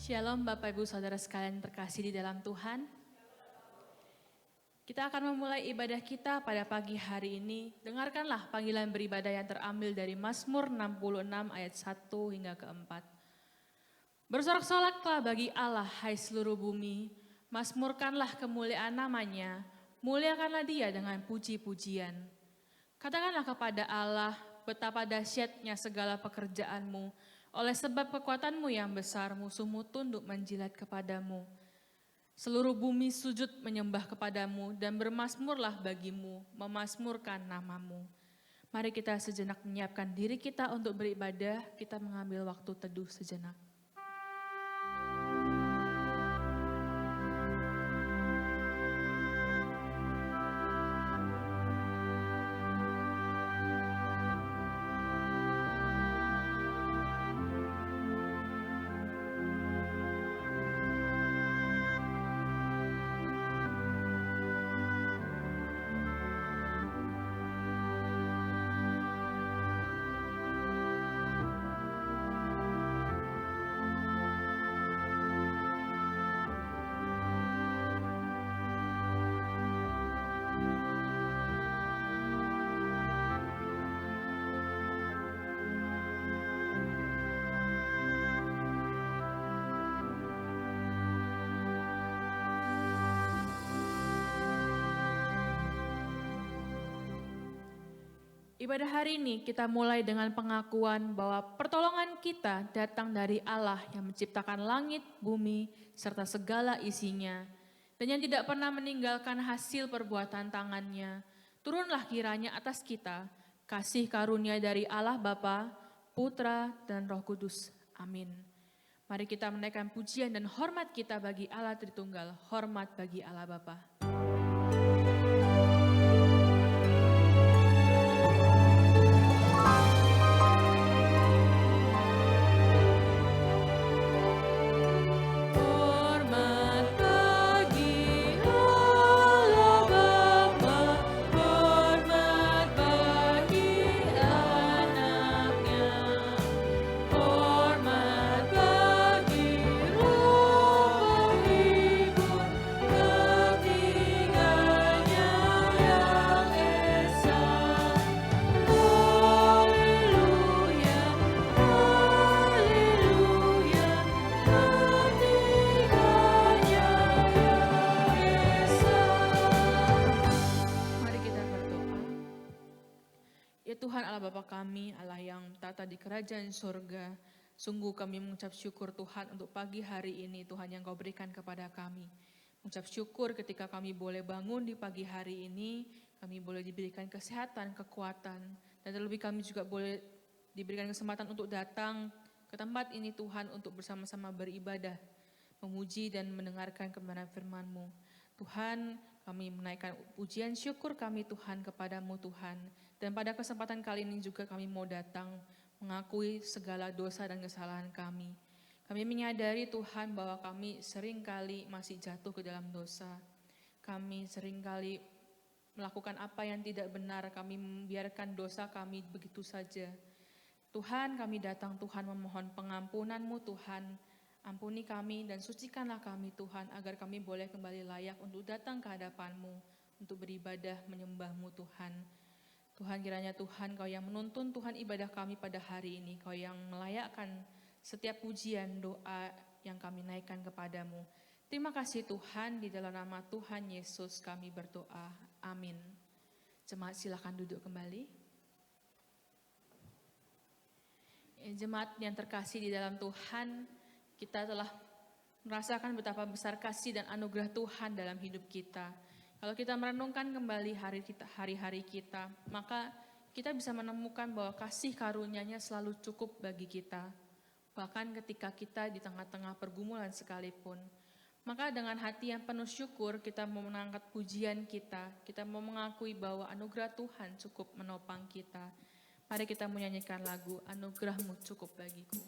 Shalom Bapak Ibu Saudara sekalian terkasih di dalam Tuhan. Kita akan memulai ibadah kita pada pagi hari ini. Dengarkanlah panggilan beribadah yang terambil dari Mazmur 66 ayat 1 hingga ke 4. Bersorak-soraklah bagi Allah, hai seluruh bumi. Mazmurkanlah kemuliaan namanya. Muliakanlah dia dengan puji-pujian. Katakanlah kepada Allah, betapa dahsyatnya segala pekerjaanmu. Oleh sebab kekuatanmu yang besar, musuhmu tunduk menjilat kepadamu. Seluruh bumi sujud menyembah kepadamu dan bermazmurlah bagimu, memazmurkan namamu. Mari kita sejenak menyiapkan diri kita untuk beribadah, kita mengambil waktu teduh sejenak. Ibadah hari ini kita mulai dengan pengakuan bahwa pertolongan kita datang dari Allah yang menciptakan langit, bumi, serta segala isinya. Dan yang tidak pernah meninggalkan hasil perbuatan tangannya. Turunlah kiranya atas kita kasih karunia dari Allah Bapa, Putra, dan Roh Kudus. Amin. Mari kita menaikkan pujian dan hormat kita bagi Allah Tritunggal, hormat bagi Allah Bapa. Tuhan Allah Bapa kami, Allah yang tata di kerajaan surga, sungguh kami mengucap syukur Tuhan untuk pagi hari ini Tuhan yang Kau berikan kepada kami. Mengucap syukur ketika kami boleh bangun di pagi hari ini, kami boleh diberikan kesehatan, kekuatan, dan terlebih kami juga boleh diberikan kesempatan untuk datang ke tempat ini Tuhan untuk bersama-sama beribadah, memuji dan mendengarkan kebenaran firman-Mu. Tuhan, kami menaikkan pujian syukur kami Tuhan kepadamu Tuhan. Dan pada kesempatan kali ini juga kami mau datang mengakui segala dosa dan kesalahan kami. Kami menyadari Tuhan bahwa kami seringkali masih jatuh ke dalam dosa. Kami seringkali melakukan apa yang tidak benar, kami membiarkan dosa kami begitu saja. Tuhan, kami datang Tuhan memohon pengampunan-Mu Tuhan. Ampuni kami dan sucikanlah kami Tuhan agar kami boleh kembali layak untuk datang ke hadapan-Mu, untuk beribadah menyembah-Mu Tuhan. Tuhan kiranya Tuhan Kau yang menuntun Tuhan ibadah kami pada hari ini, Kau yang melayakkan setiap pujian doa yang kami naikkan kepadamu. Terima kasih Tuhan, di dalam nama Tuhan Yesus kami berdoa. Amin. Jemaat silakan duduk kembali. Jemaat yang terkasih di dalam Tuhan, kita telah merasakan betapa besar kasih dan anugerah Tuhan dalam hidup kita. Kalau kita merenungkan kembali hari-hari kita, maka kita bisa menemukan bahwa kasih karunia-Nya selalu cukup bagi kita. Bahkan ketika kita di tengah-tengah pergumulan sekalipun. Maka dengan hati yang penuh syukur, kita mau mengangkat pujian kita mau mengakui bahwa anugerah Tuhan cukup menopang kita. Mari kita menyanyikan lagu Anugerah-Mu Cukup Bagiku.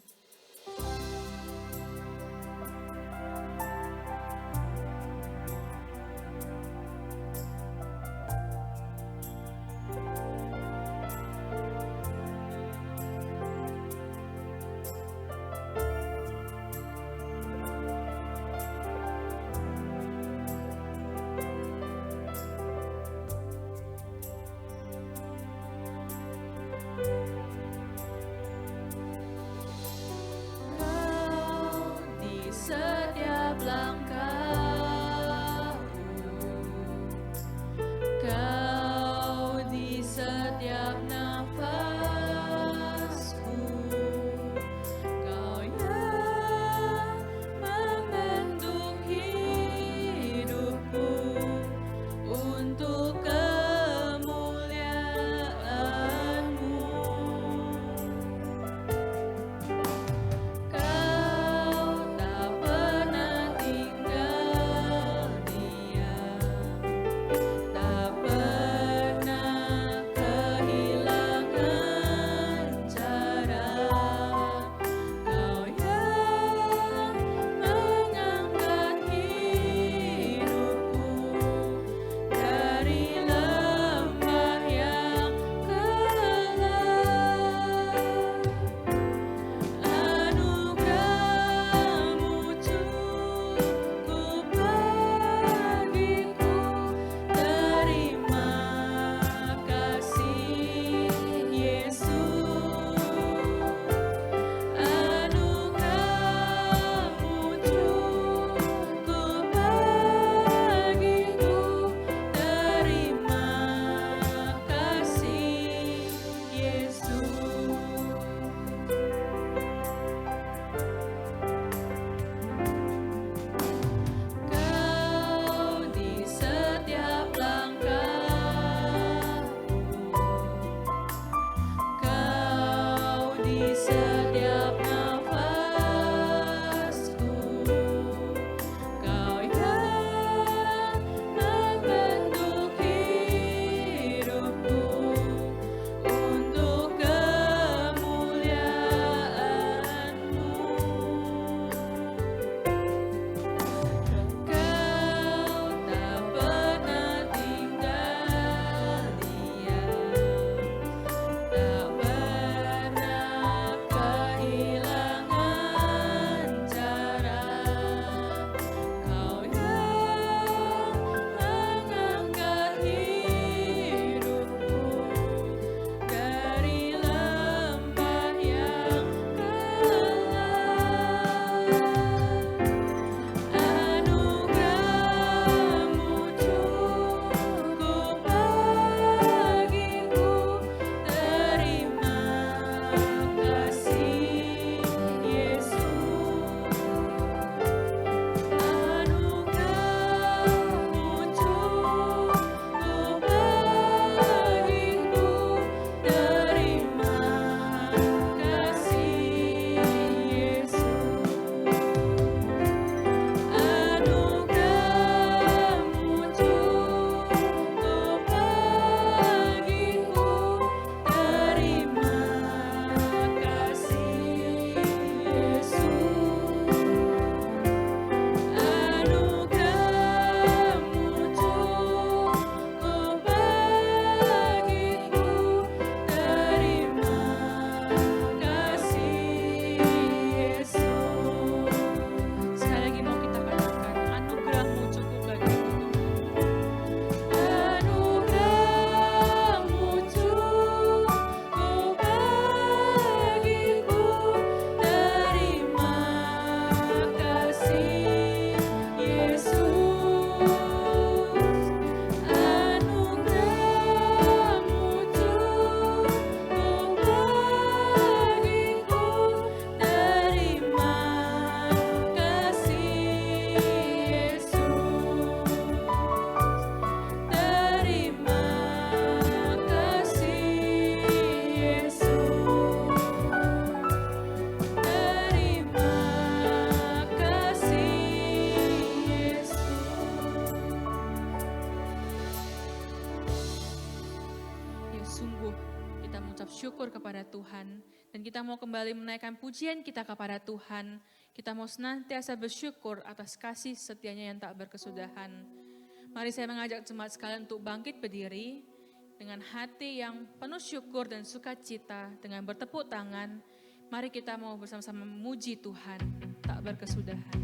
bersyukur kepada Tuhan. Dan kita mau kembali menaikkan pujian kita kepada Tuhan. Kita mau senantiasa bersyukur atas kasih setianya yang tak berkesudahan. Mari saya mengajak jemaat sekalian untuk bangkit berdiri dengan hati yang penuh syukur dan sukacita, dengan bertepuk tangan. Mari kita mau bersama-sama memuji Tuhan tak berkesudahan.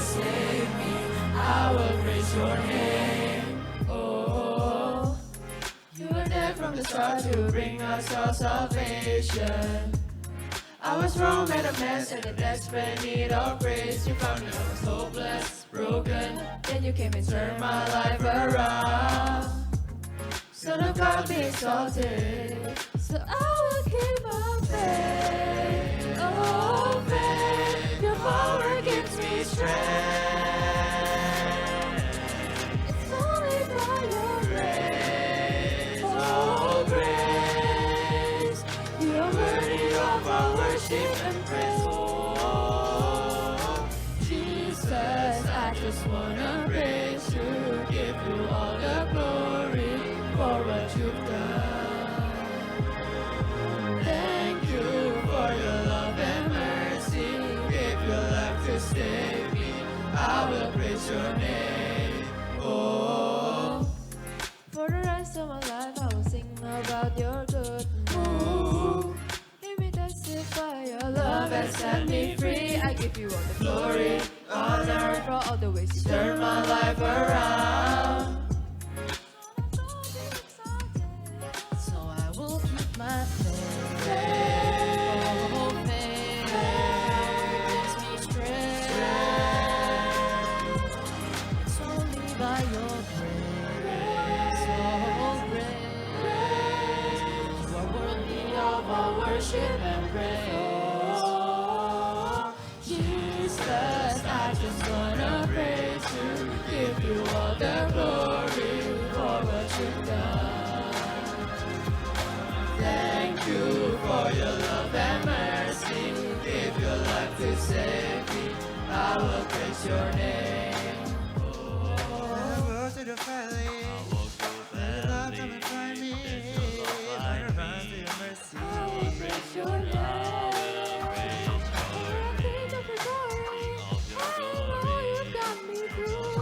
save me, I will praise your name. Oh, you were there from the start to bring us our salvation. I was wrong and a mess and in desperate need of grace. You found me, I was hopeless, broken. Then you came and turned my life around. Son of God, be exalted. So I will keep my faith. Oh, faith, your power gives me strength. It's only by your grace. Oh, grace, you are worthy of our worship and praise. Oh, Jesus, I just wanna praise you, give you all the glory for what you've done. Thank you for your love and mercy. Give your life to save me, I will praise your name. Oh, for the rest of my life I will sing about your goodness. Let me testify your love has set me free. I give you all the glory, honor for all the ways you turn my life around. So I will keep my faith. Oh, faith gives me strength. It's only by your grace. Oh, grace, you are worthy of our worship and praise. Oh, Jesus, I just wanna praise you, give you all the glory for what you've done. Thank you for your love and mercy. Give your life to save me, I will praise your name. I walk to the valley, let your love come and find me. Wanna run to your mercy. I will praise your name. King of the glory, I know you've got me through.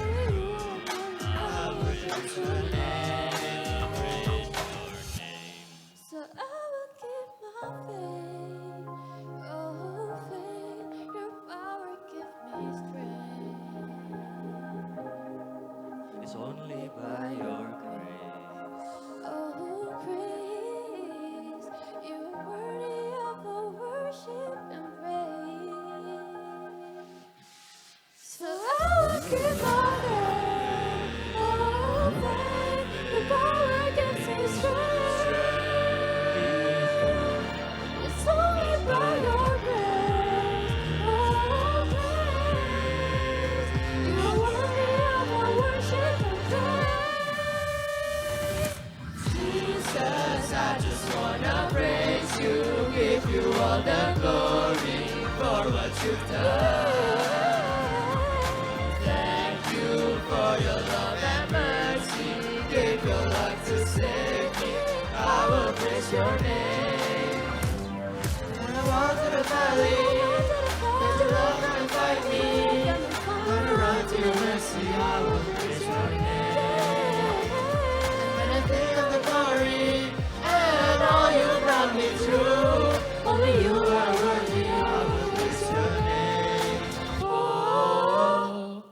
Only you are worthy, I will praise your name. So I will keep my faith. Oh, faith, your power give me strength. It's only by your grace. Oh, praise, you are worthy of our worship and praise. So I will keep my faith. Oh, faith, your power gives me strength. It's only by your grace. Oh, praise, you are worthy of our worship and praise. Jesus, I just wanna praise you, give you all the glory for what you've done. Thank you for your love and mercy. Give your life to save me, I will praise your name. When I walk to the valley, let your love come and find me. Wanna run to your mercy, I will praise your name. When I think of the glory and all you brought me through, only you are worthy, I will praise your name. Oh.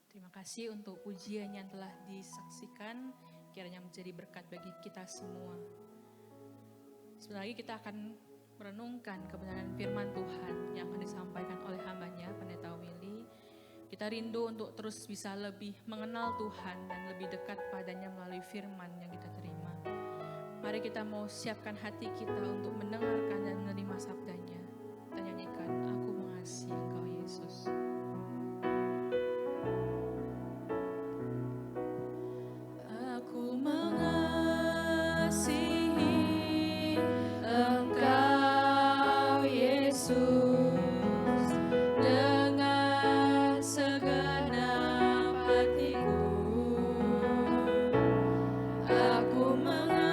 Terima kasih untuk pujian yang telah disaksikan, kiranya menjadi berkat bagi kita semua. Sebentar lagi kita akan merenungkan kebenaran firman Tuhan yang akan disampaikan oleh hambanya, Pendeta Willy. Kita rindu untuk terus bisa lebih mengenal Tuhan dan lebih dekat padanya melalui firman yang kita terima. Mari kita mau siapkan hati kita untuk mendengarkan dan menerima sabdanya. Kita nyanyikan, Aku Mengasihi Engkau Yesus. Aku mengasihi Engkau Yesus dengan segenap hatiku. Aku mengasihi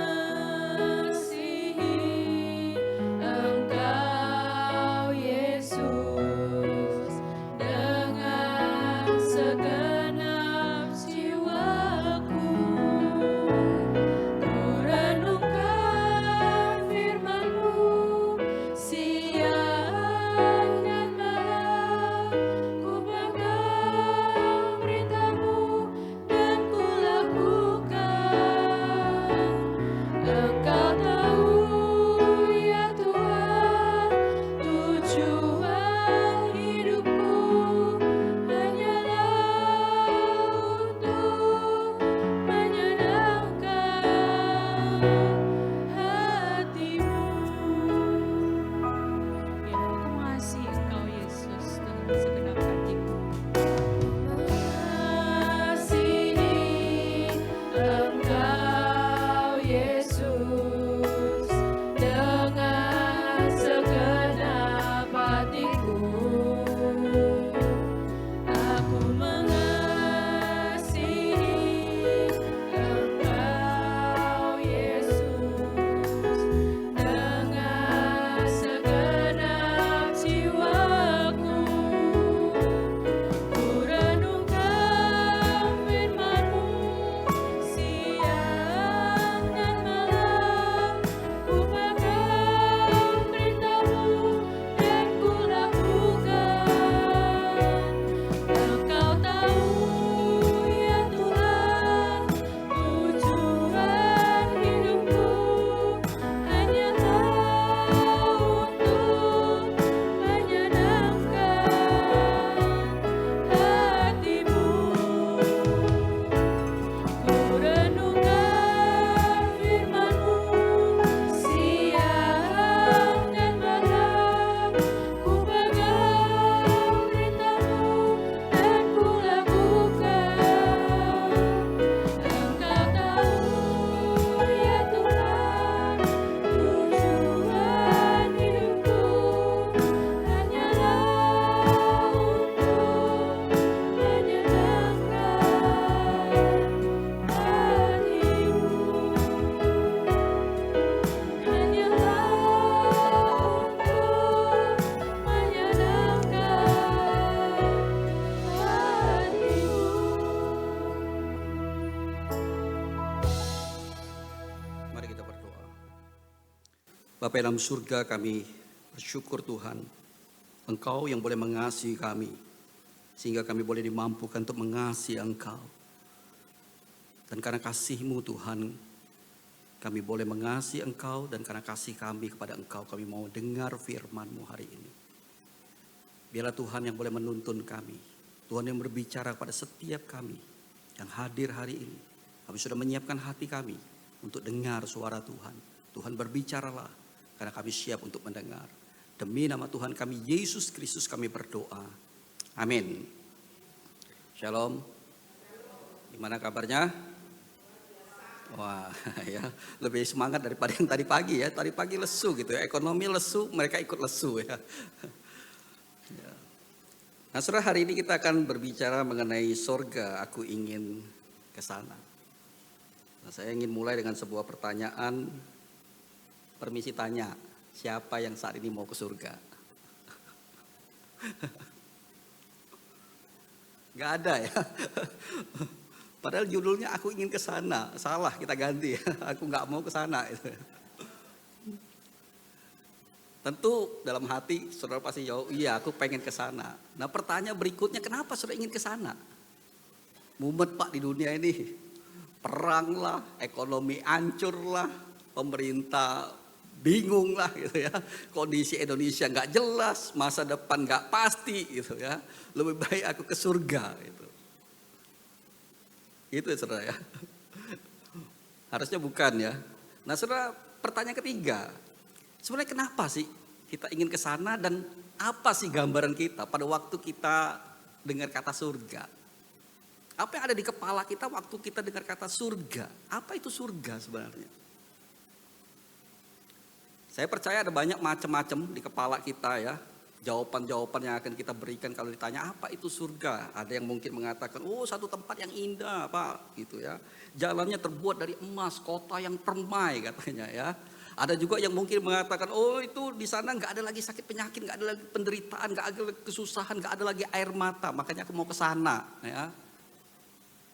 Bapa dalam surga, kami bersyukur Tuhan, Engkau yang boleh mengasihi kami, sehingga kami boleh dimampukan untuk mengasihi Engkau. Dan karena kasih-Mu Tuhan, kami boleh mengasihi Engkau, dan karena kasih kami kepada Engkau, kami mau dengar firman-Mu hari ini. Biarlah Tuhan yang boleh menuntun kami, Tuhan yang berbicara kepada setiap kami yang hadir hari ini. Kami sudah menyiapkan hati kami untuk dengar suara Tuhan. Tuhan berbicaralah, karena kami siap untuk mendengar. Demi nama Tuhan kami Yesus Kristus kami berdoa. Amin. Shalom. Gimana kabarnya? Wah, ya, lebih semangat daripada yang tadi pagi ya. Tadi pagi lesu gitu ya. Ekonomi lesu, mereka ikut lesu ya. Nah, saudara, hari ini kita akan berbicara mengenai sorga. Aku ingin ke sana. Nah, saya ingin mulai dengan sebuah pertanyaan. Permisi tanya, siapa yang saat ini mau ke surga? Gak ada ya. Padahal judulnya aku ingin ke sana. Salah, kita ganti. Aku gak mau ke sana. Tentu dalam hati saudara pasti jawab, iya aku pengen ke sana. Nah, pertanyaan berikutnya, kenapa saudara ingin ke sana? Mumet Pak di dunia ini. Perang lah, ekonomi hancur lah, pemerintah bingung lah gitu ya. Kondisi Indonesia nggak jelas, masa depan nggak pasti gitu ya. Lebih baik aku ke surga gitu. Itu ya saudara ya. Harusnya bukan ya. Nah, saudara, pertanyaan ketiga. Sebenarnya kenapa sih kita ingin ke sana, dan apa sih gambaran kita pada waktu kita dengar kata surga? Apa yang ada di kepala kita waktu kita dengar kata surga? Apa itu surga sebenarnya? Saya percaya ada banyak macam-macam di kepala kita ya. Jawaban-jawaban yang akan kita berikan kalau ditanya apa itu surga. Ada yang mungkin mengatakan, oh satu tempat yang indah Pak gitu ya. Jalannya terbuat dari emas, kota yang permai katanya ya. Ada juga yang mungkin mengatakan, oh itu di sana nggak ada lagi sakit penyakit, nggak ada lagi penderitaan, nggak ada lagi kesusahan, nggak ada lagi air mata. Makanya aku mau ke sana, ya.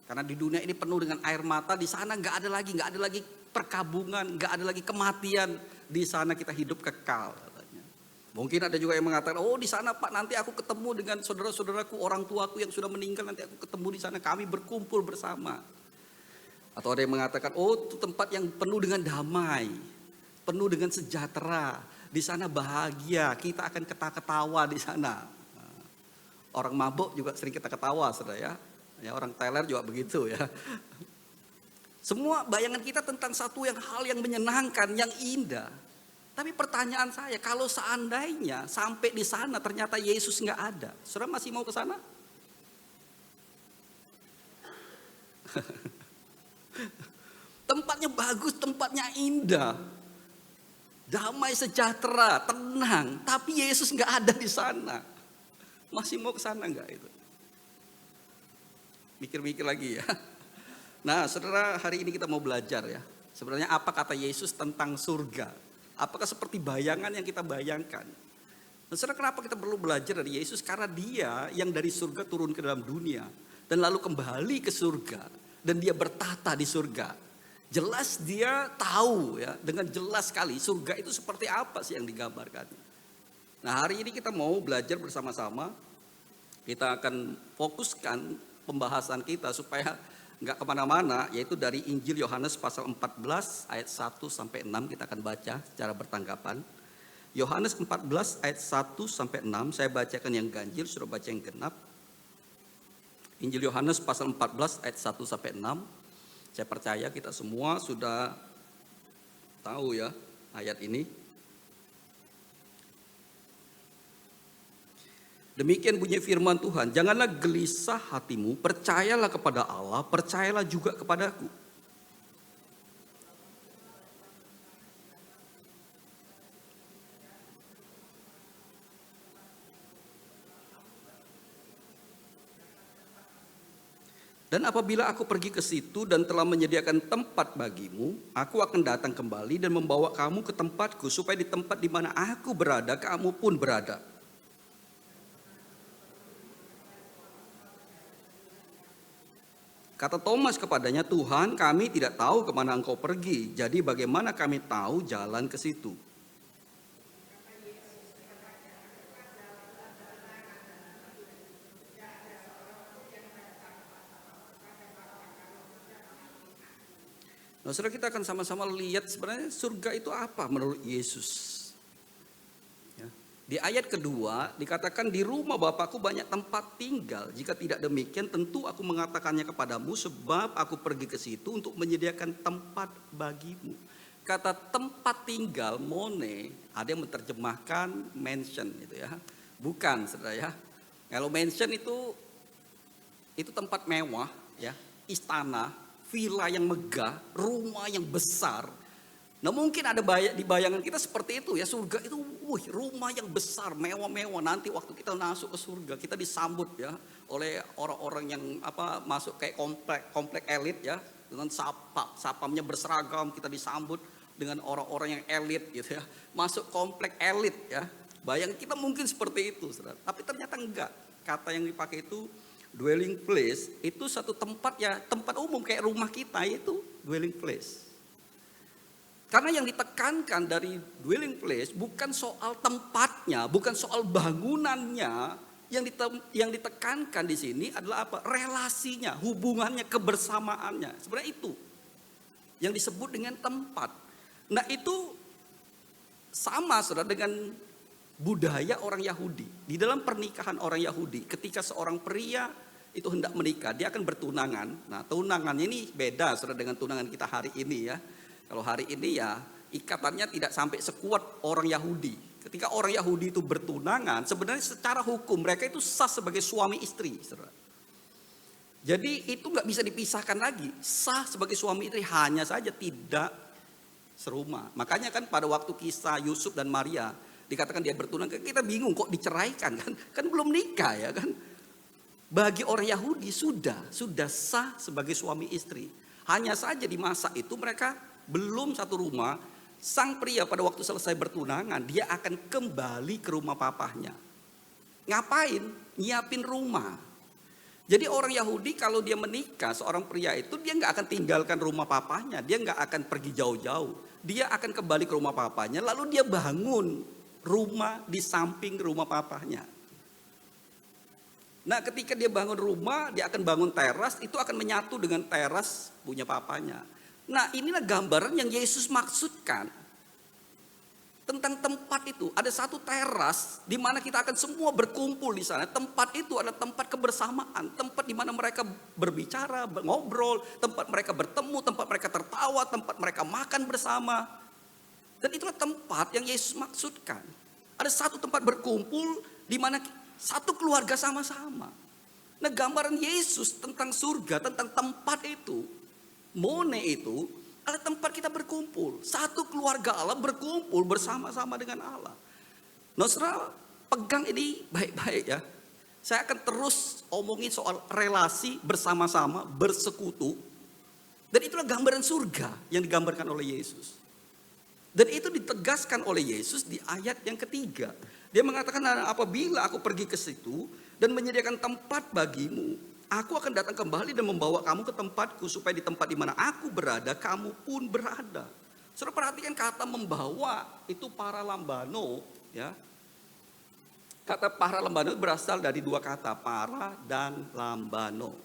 Karena di dunia ini penuh dengan air mata, di sana nggak ada lagi perkabungan, nggak ada lagi kematian. Di sana kita hidup kekal. Katanya. Mungkin ada juga yang mengatakan, oh di sana Pak nanti aku ketemu dengan saudara-saudaraku, orang tuaku yang sudah meninggal, nanti aku ketemu di sana, kami berkumpul bersama. Atau ada yang mengatakan, oh itu tempat yang penuh dengan damai. Penuh dengan sejahtera, di sana bahagia, kita akan ketawa di sana. Orang mabuk juga sering kita ketawa, saudara ya. Orang teler juga begitu ya. Semua bayangan kita tentang satu hal yang menyenangkan, yang indah. Tapi pertanyaan saya, kalau seandainya sampai di sana ternyata Yesus nggak ada, saudara masih mau ke sana? Tempatnya bagus, tempatnya indah. Damai, sejahtera, tenang. Tapi Yesus nggak ada di sana. Masih mau ke sana nggak itu? Mikir-mikir lagi ya. Nah, saudara, hari ini kita mau belajar ya. Sebenarnya apa kata Yesus tentang surga? Apakah seperti bayangan yang kita bayangkan? Nah, saudara, kenapa kita perlu belajar dari Yesus? Karena dia yang dari surga turun ke dalam dunia. Dan lalu kembali ke surga. Dan dia bertata di surga. Jelas dia tahu ya, dengan jelas sekali surga itu seperti apa sih yang digambarkan. Nah, hari ini kita mau belajar bersama-sama. Kita akan fokuskan pembahasan kita supaya nggak kemana-mana, yaitu dari Injil Yohanes pasal 14 ayat 1 sampai 6 kita akan baca secara bertanggapan. Yohanes 14 ayat 1 sampai 6, saya bacakan yang ganjil, suruh baca yang genap. Injil Yohanes pasal 14 ayat 1 sampai 6. Saya percaya kita semua sudah tahu ya ayat ini. Demikian bunyi firman Tuhan, janganlah gelisah hatimu, percayalah kepada Allah, percayalah juga kepadaku. Dan apabila aku pergi ke situ dan telah menyediakan tempat bagimu, aku akan datang kembali dan membawa kamu ke tempatku, supaya di tempat di mana aku berada, kamu pun berada. Kata Thomas kepadanya, Tuhan, kami tidak tahu kemana engkau pergi, jadi bagaimana kami tahu jalan ke situ? Nah, saudara, kita akan sama-sama lihat sebenarnya surga itu apa menurut Yesus. Ya. Di ayat kedua dikatakan, di rumah Bapakku banyak tempat tinggal. Jika tidak demikian tentu aku mengatakannya kepadamu, sebab aku pergi ke situ untuk menyediakan tempat bagimu. Kata tempat tinggal, mone, ada yang menerjemahkan mansion gitu ya. Bukan, saudara ya. Kalau mansion itu tempat mewah ya, istana, villa yang megah, rumah yang besar. Nah, mungkin ada di bayangan kita seperti itu ya, surga itu rumah yang besar, mewah-mewah. Nanti waktu kita masuk ke surga, kita disambut ya oleh orang-orang yang masuk kayak komplek elit ya, dengan sapamnya berseragam, kita disambut dengan orang-orang yang elit gitu ya. Masuk komplek elit ya. Bayangan kita mungkin seperti itu, saudara. Tapi ternyata enggak. Kata yang dipakai itu dwelling place, itu satu tempat ya, tempat umum kayak rumah kita, itu dwelling place. Karena yang ditekankan dari dwelling place bukan soal tempatnya, bukan soal bangunannya, yang ditekankan di sini adalah apa? Relasinya, hubungannya, kebersamaannya. Sebenarnya itu yang disebut dengan tempat. Nah, itu sama, saudara, dengan budaya orang Yahudi. Di dalam pernikahan orang Yahudi, ketika seorang pria itu hendak menikah, dia akan bertunangan. Nah, tunangannya ini beda, saudara, dengan tunangan kita hari ini ya. Kalau hari ini ya ikatannya tidak sampai sekuat orang Yahudi. Ketika orang Yahudi itu bertunangan, sebenarnya secara hukum mereka itu sah sebagai suami istri, saudara. Jadi itu nggak bisa dipisahkan lagi. Sah sebagai suami istri, hanya saja tidak serumah. Makanya kan pada waktu kisah Yusuf dan Maria dikatakan dia bertunangan, kita bingung kok diceraikan kan? Kan belum nikah ya kan? Bagi orang Yahudi sudah sah sebagai suami istri. Hanya saja di masa itu mereka belum satu rumah. Sang pria pada waktu selesai bertunangan, dia akan kembali ke rumah papahnya. Ngapain? Nyiapin rumah. Jadi orang Yahudi kalau dia menikah, seorang pria itu dia nggak akan tinggalkan rumah papahnya, dia nggak akan pergi jauh-jauh. Dia akan kembali ke rumah papahnya, lalu dia bangun rumah di samping rumah papahnya. Nah, ketika dia bangun rumah, dia akan bangun teras, itu akan menyatu dengan teras punya papanya. Nah, inilah gambaran yang Yesus maksudkan tentang tempat itu. Ada satu teras di mana kita akan semua berkumpul di sana. Tempat itu adalah tempat kebersamaan, tempat di mana mereka berbicara, ngobrol, tempat mereka bertemu, tempat mereka tertawa, tempat mereka makan bersama. Dan itulah tempat yang Yesus maksudkan. Ada satu tempat berkumpul di mana satu keluarga sama-sama. Nah, gambaran Yesus tentang surga, tentang tempat itu, mone itu adalah tempat kita berkumpul. Satu keluarga Allah berkumpul bersama-sama dengan Allah. Nah, saudara, pegang ini baik-baik ya. Saya akan terus omongin soal relasi bersama-sama, bersekutu. Dan itulah gambaran surga yang digambarkan oleh Yesus. Dan itu ditegaskan oleh Yesus di ayat yang ketiga. Dia mengatakan, apabila aku pergi ke situ dan menyediakan tempat bagimu, aku akan datang kembali dan membawa kamu ke tempatku, supaya di tempat di mana aku berada, kamu pun berada. Saudara perhatikan kata membawa itu paralambano ya. Kata paralambano berasal dari dua kata, para dan lambano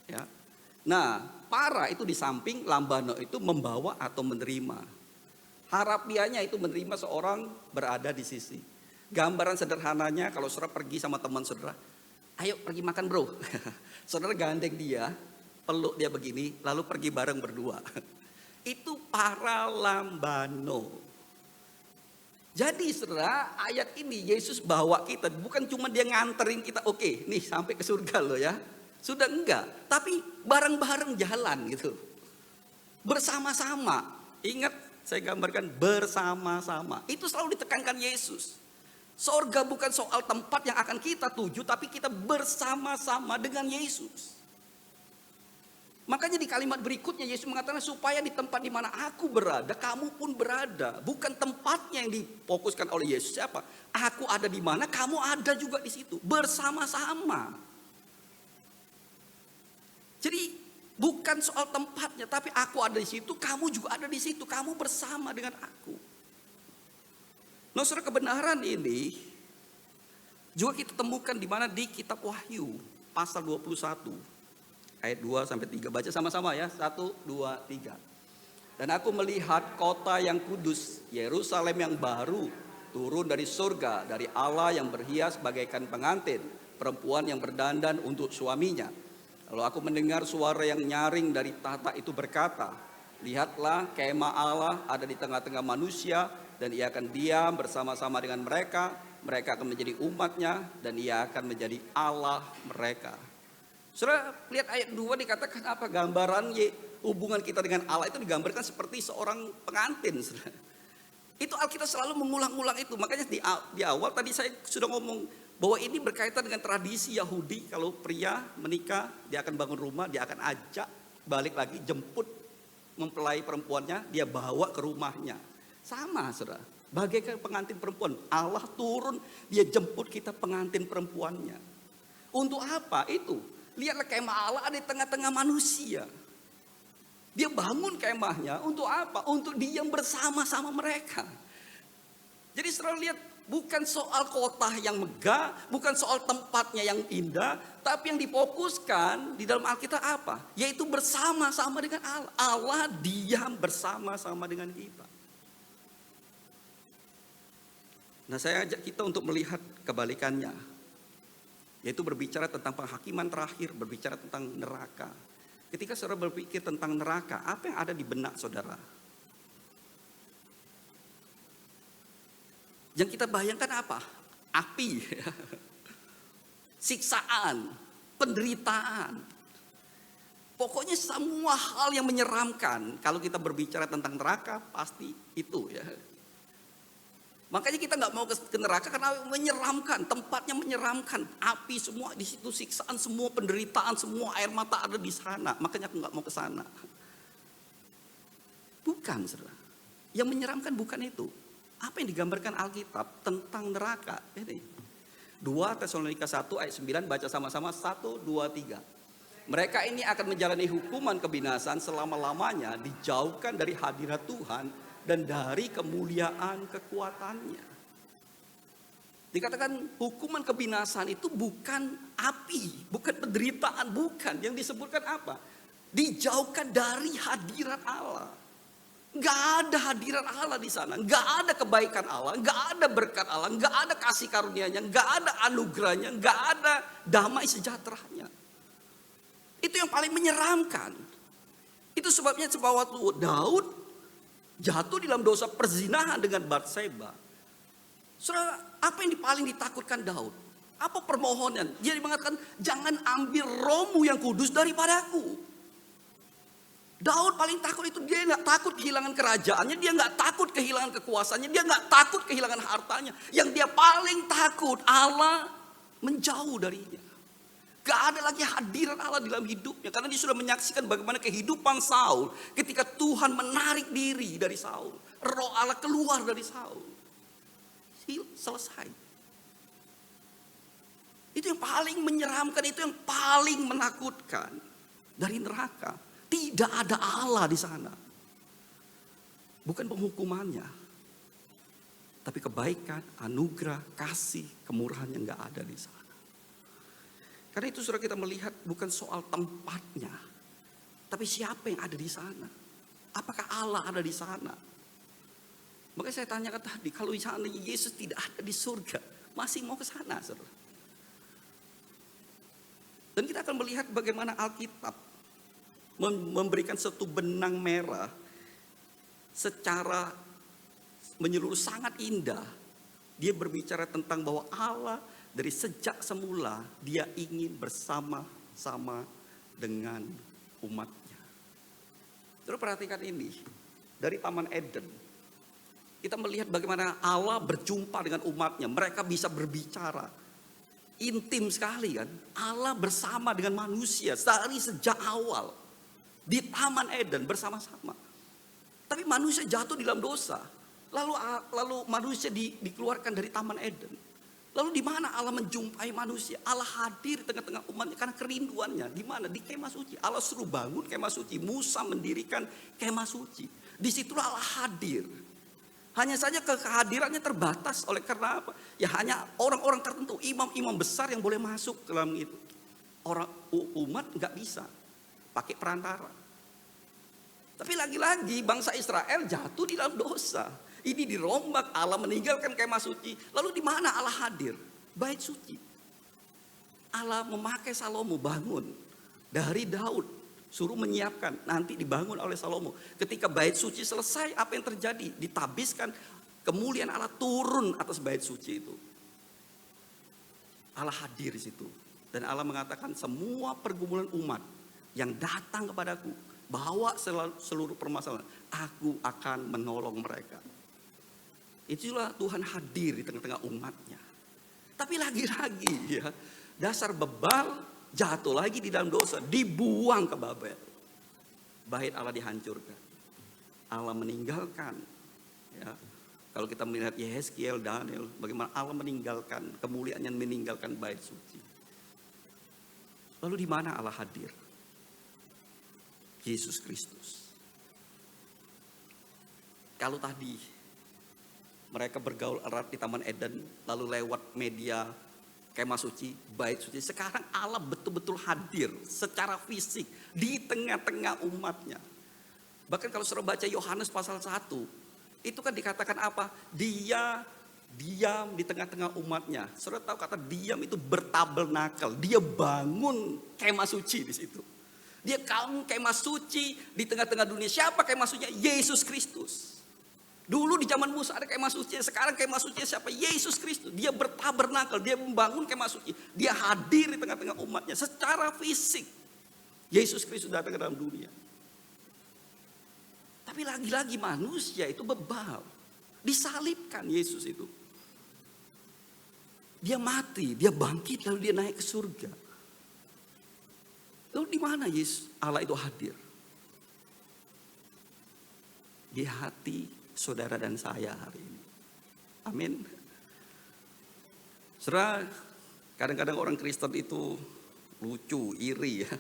ya. Nah, para itu di samping, lambano itu membawa atau menerima. Harapiannya itu menerima seorang berada di sisi. Gambaran sederhananya kalau saudara pergi sama teman saudara, ayo pergi makan bro. Saudara gandeng dia, peluk dia begini, lalu pergi bareng berdua. Itu paralambano. Jadi saudara, ayat ini Yesus bawa kita, bukan cuma dia nganterin kita, oke, nih sampai ke surga loh ya. Sudah enggak, tapi bareng-bareng jalan gitu. Bersama-sama. Ingat, saya gambarkan bersama-sama. Itu selalu ditekankan Yesus. Sorga bukan soal tempat yang akan kita tuju, tapi kita bersama-sama dengan Yesus. Makanya di kalimat berikutnya Yesus mengatakan, supaya di tempat di mana aku berada, kamu pun berada. Bukan tempatnya yang difokuskan oleh Yesus. Siapa? Aku ada di mana, kamu ada juga di situ. Bersama-sama. Jadi bukan soal tempatnya, tapi aku ada di situ, kamu juga ada di situ. Kamu bersama dengan aku. Nah, saudara, kebenaran ini juga kita temukan di mana di kitab Wahyu pasal 21 ayat 2 sampai 3. Baca sama-sama ya. 1, 2, 3. Dan aku melihat kota yang kudus, Yerusalem yang baru, turun dari surga, dari Allah yang berhias bagaikan pengantin, perempuan yang berdandan untuk suaminya. Lalu aku mendengar suara yang nyaring dari tahta itu berkata, lihatlah kemah Allah ada di tengah-tengah manusia, dan ia akan diam bersama-sama dengan mereka. Mereka akan menjadi umatnya, dan ia akan menjadi Allah mereka. Saudara, lihat ayat 2 dikatakan apa? Gambaran hubungan kita dengan Allah itu digambarkan seperti seorang pengantin. Saudara. Itu Alkitab selalu mengulang-ulang itu. Makanya di awal tadi saya sudah ngomong bahwa ini berkaitan dengan tradisi Yahudi. Kalau pria menikah, dia akan bangun rumah, dia akan ajak balik lagi, jemput mempelai perempuannya, dia bawa ke rumahnya. Sama, saudara. Bagaikan pengantin perempuan, Allah turun, dia jemput kita pengantin perempuannya. Untuk apa itu? Lihatlah kemah Allah ada di tengah-tengah manusia. Dia bangun kemahnya untuk apa? Untuk diam bersama-sama mereka. Jadi saudara lihat, bukan soal kota yang megah, bukan soal tempatnya yang indah, tapi yang difokuskan di dalam Alkitab apa? Yaitu bersama-sama dengan Allah. Allah diam bersama-sama dengan kita. Nah, saya ajak kita untuk melihat kebalikannya. Yaitu berbicara tentang penghakiman terakhir, berbicara tentang neraka. Ketika saudara berpikir tentang neraka, apa yang ada di benak saudara? Yang kita bayangkan apa? Api, siksaan, penderitaan. Pokoknya semua hal yang menyeramkan. Kalau kita berbicara tentang neraka, pasti itu ya. Makanya kita nggak mau ke neraka karena menyeramkan, tempatnya menyeramkan, api semua di situ, siksaan semua, penderitaan semua, air mata ada di sana. Makanya aku nggak mau ke sana. Bukan, saudara. Yang menyeramkan bukan itu. Apa yang digambarkan Alkitab tentang neraka? Ini 2 Tesalonika 1 ayat 9, baca sama-sama 1, 2, 3. Mereka ini akan menjalani hukuman kebinasan selama-lamanya, dijauhkan dari hadirat Tuhan dan dari kemuliaan kekuatannya. Dikatakan hukuman kebinasan itu bukan api, bukan penderitaan, bukan. Yang disebutkan apa? Dijauhkan dari hadirat Allah. Gak ada hadirat Allah di sana, gak ada kebaikan Allah, gak ada berkat Allah, gak ada kasih karunia-Nya, gak ada anugerahnya, gak ada damai sejahteranya. Itu yang paling menyeramkan. Itu sebabnya waktu Daud jatuh dalam dosa perzinahan dengan Batseba. Saudara, apa yang paling ditakutkan Daud? Apa permohonan? Dia mengatakan, jangan ambil rohmu yang kudus daripadaku. Daud paling takut itu, dia nggak takut kehilangan kerajaannya, dia nggak takut kehilangan kekuasaannya, dia nggak takut kehilangan hartanya. Yang dia paling takut, Allah menjauh darinya. Gak ada lagi hadirat Allah dalam hidupnya. Karena dia sudah menyaksikan bagaimana kehidupan Saul. Ketika Tuhan menarik diri dari Saul. Roh Allah keluar dari Saul. Selesai. Itu yang paling menyeramkan. Itu yang paling menakutkan. Dari neraka. Tidak ada Allah di sana. Bukan penghukumannya. Tapi kebaikan, anugerah, kasih, kemurahan yang gak ada di sana. Karena itu saudara kita melihat bukan soal tempatnya. Tapi siapa yang ada di sana. Apakah Allah ada di sana. Makanya saya tanyakan tadi. Kalau di sana Yesus tidak ada di surga. Masih mau ke sana saudara. Dan kita akan melihat bagaimana Alkitab memberikan satu benang merah. Secara menyeluruh sangat indah. Dia berbicara tentang bahwa Allah dari sejak semula dia ingin bersama-sama dengan umatnya. Terus perhatikan ini. Dari Taman Eden. Kita melihat bagaimana Allah berjumpa dengan umatnya. Mereka bisa berbicara. Intim sekali kan. Allah bersama dengan manusia dari sejak awal. Di Taman Eden bersama-sama. Tapi manusia jatuh di dalam dosa. Lalu manusia dikeluarkan dari Taman Eden. Lalu di mana Allah menjumpai manusia? Allah hadir di tengah-tengah umatnya karena kerinduannya. Di mana? Di kemah suci. Allah suruh bangun kemah suci. Musa mendirikan kemah suci. Disitulah Allah hadir. Hanya saja kehadirannya terbatas oleh karena apa? Ya hanya orang-orang tertentu, imam-imam besar yang boleh masuk ke dalam itu. Umat nggak bisa pakai perantara. Tapi lagi-lagi bangsa Israel jatuh di dalam dosa. Ini dirombak, Allah meninggalkan kemah suci. Lalu di mana Allah hadir? Bait suci. Allah memakai Salomo bangun dari Daud, suruh menyiapkan, nanti dibangun oleh Salomo. Ketika bait suci selesai, apa yang terjadi? Ditabiskan kemuliaan Allah turun atas bait suci itu. Allah hadir di situ. Dan Allah mengatakan semua pergumulan umat yang datang kepadaku, bawa seluruh permasalahan, aku akan menolong mereka. Itulah Tuhan hadir di tengah-tengah umatnya. Tapi lagi-lagi ya, dasar bebal jatuh lagi di dalam dosa, dibuang ke Babel. Bait Allah dihancurkan, Allah meninggalkan. Ya, kalau kita melihat Yehezkiel, Daniel, bagaimana Allah meninggalkan kemuliaannya, meninggalkan bait suci. Lalu di mana Allah hadir? Yesus Kristus. Kalau tadi mereka bergaul erat di Taman Eden, lalu lewat media kemah suci, bait suci. Sekarang Allah betul-betul hadir secara fisik di tengah-tengah umatnya. Bahkan kalau saudara baca Yohanes pasal 1, itu kan dikatakan apa? Dia diam di tengah-tengah umatnya. Saudara tahu kata diam itu bertabernakel. Dia bangun kemah suci di situ. Dia bangun kemah suci di tengah-tengah dunia. Siapa kemah suci? Yesus Kristus. Dulu di zaman Musa ada kemah suci, sekarang kemah suci siapa? Yesus Kristus. Dia bertabernakel, dia membangun kemah suci. Dia hadir di tengah-tengah umatnya secara fisik. Yesus Kristus datang ke dalam dunia. Tapi lagi-lagi manusia itu bebal. Disalibkan Yesus itu. Dia mati, dia bangkit, lalu dia naik ke surga. Lalu di mana Yesus Allah itu hadir? Di hati saudara dan saya hari ini. Amin. Saudara, kadang-kadang orang Kristen itu lucu, iri ya.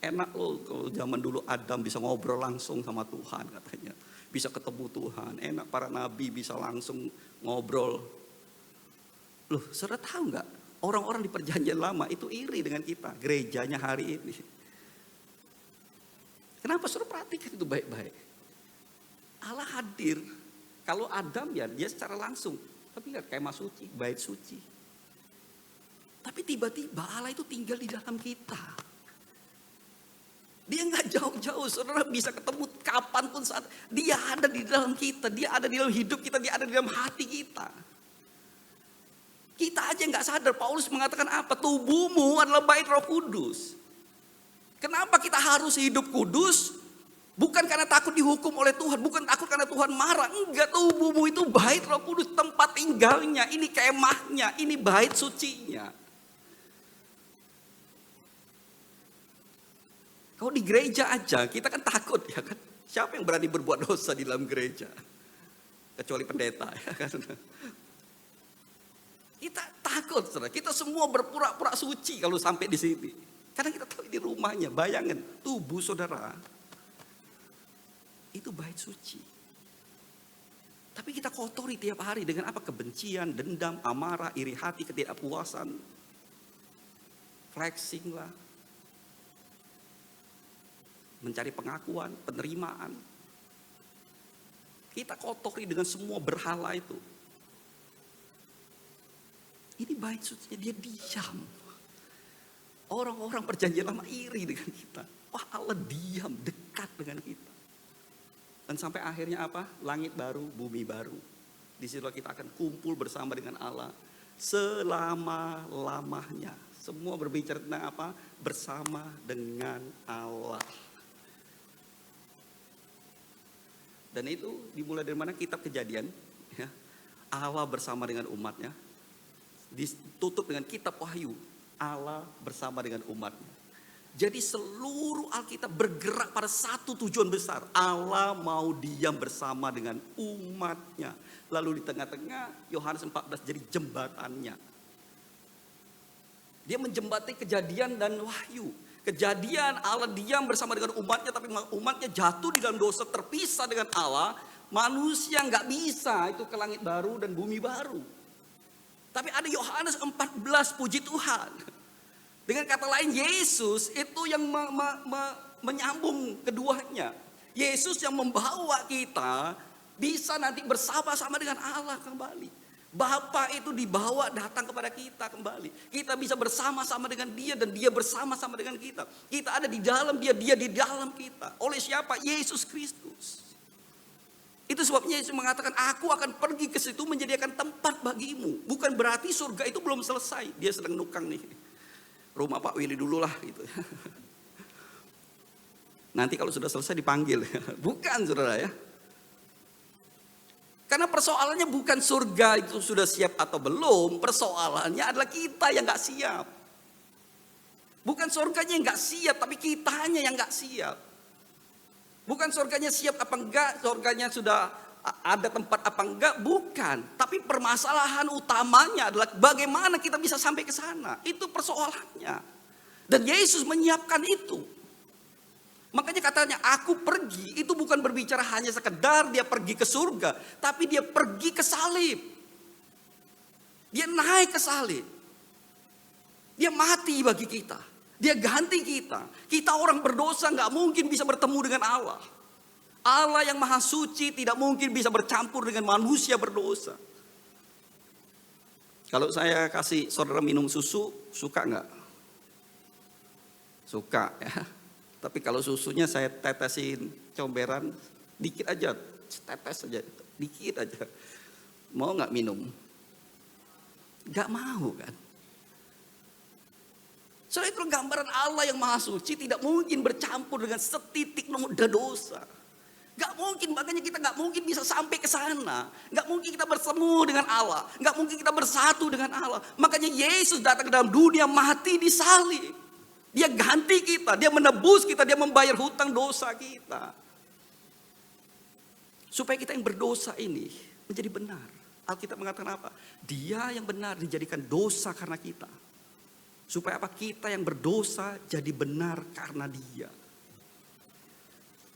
Enak loh kalau zaman dulu Adam bisa ngobrol langsung sama Tuhan katanya. Bisa ketemu Tuhan. Enak para nabi bisa langsung ngobrol. Loh, saudara tahu nggak? Orang-orang di perjanjian lama itu iri dengan kita. Gerejanya hari ini. Kenapa saudara perhatikan itu baik-baik? Allah hadir. Kalau Adam ya dia secara langsung. Tapi lihat kemah suci, bait suci. Tapi tiba-tiba Allah itu tinggal di dalam kita. Dia nggak jauh-jauh, saudara bisa ketemu kapanpun saat. Dia ada di dalam kita, dia ada di dalam hidup kita, dia ada di dalam hati kita. Kita aja nggak sadar. Paulus mengatakan apa? Tubuhmu adalah bait Roh Kudus. Kenapa kita harus hidup kudus? Bukan karena takut dihukum oleh Tuhan, bukan takut karena Tuhan marah. Enggak, tubuhmu itu bait Roh Kudus, tempat tinggalnya, ini kemahnya, ini bait sucinya. Kalau di gereja aja, kita kan takut ya kan. Siapa yang berani berbuat dosa di dalam gereja? Kecuali pendeta ya kan. Kita takut, saudara. Kita semua berpura-pura suci kalau sampai di sini. Karena kita tahu di rumahnya, bayangin tubuh saudara itu bait suci. Tapi kita kotori tiap hari dengan apa? Kebencian, dendam, amarah, iri hati, ketidakpuasan. Flexing lah. Mencari pengakuan, penerimaan. Kita kotori dengan semua berhala itu. Ini bait sucinya, dia diam. Orang-orang perjanjian lama iri dengan kita. Wah, Allah diam, dekat dengan kita. Dan sampai akhirnya apa? Langit baru, bumi baru. Di situ kita akan kumpul bersama dengan Allah selama-lamanya. Semua berbicara tentang apa? Bersama dengan Allah. Dan itu dimulai dari mana? Kitab Kejadian. Ya. Allah bersama dengan umatnya. Ditutup dengan kitab Wahyu. Allah bersama dengan umatnya. Jadi seluruh Alkitab bergerak pada satu tujuan besar. Allah mau diam bersama dengan umatnya. Lalu di tengah-tengah Yohanes 14 jadi jembatannya. Dia menjembatani Kejadian dan Wahyu. Kejadian Allah diam bersama dengan umatnya, tapi umatnya jatuh di dalam dosa, terpisah dengan Allah. Manusia nggak bisa itu ke langit baru dan bumi baru. Tapi ada Yohanes 14, puji Tuhan. Dengan kata lain, Yesus itu yang menyambung keduanya. Yesus yang membawa kita bisa nanti bersama-sama dengan Allah kembali. Bapa itu dibawa datang kepada kita kembali. Kita bisa bersama-sama dengan dia dan dia bersama-sama dengan kita. Kita ada di dalam dia, dia di dalam kita. Oleh siapa? Yesus Kristus. Itu sebabnya Yesus mengatakan, aku akan pergi ke situ menyediakan tempat bagimu. Bukan berarti surga itu belum selesai. Dia sedang nukang nih. Rumah Pak Willy dulu lah gitu. Nanti kalau sudah selesai dipanggil. Bukan saudara ya. Karena persoalannya bukan surga itu sudah siap atau belum. Persoalannya adalah kita yang gak siap. Bukan surganya yang gak siap, tapi kitanya yang gak siap. Bukan surganya siap apa enggak, surganya sudah ada tempat apa enggak, bukan. Tapi permasalahan utamanya adalah bagaimana kita bisa sampai ke sana. Itu persoalannya. Dan Yesus menyiapkan itu. Makanya katanya aku pergi itu bukan berbicara hanya sekedar dia pergi ke surga. Tapi dia pergi ke salib. Dia naik ke salib. Dia mati bagi kita. Dia ganti kita. Kita orang berdosa gak mungkin bisa bertemu dengan Allah. Allah yang maha suci tidak mungkin bisa bercampur dengan manusia berdosa. Kalau saya kasih saudara minum susu, suka gak? Suka ya. Tapi kalau susunya saya tetesin comberan, dikit aja, tetes aja, dikit aja. Mau gak minum? Gak mau kan? Soalnya itu gambaran Allah yang maha suci tidak mungkin bercampur dengan setitik noda dosa. Gak mungkin, makanya kita gak mungkin bisa sampai ke sana. Gak mungkin kita bertemu dengan Allah. Gak mungkin kita bersatu dengan Allah. Makanya Yesus datang ke dalam dunia mati di salib. Dia ganti kita, dia menebus kita, dia membayar hutang dosa kita. Supaya kita yang berdosa ini menjadi benar. Alkitab mengatakan apa? Dia yang benar dijadikan dosa karena kita. Supaya apa? Kita yang berdosa jadi benar karena dia.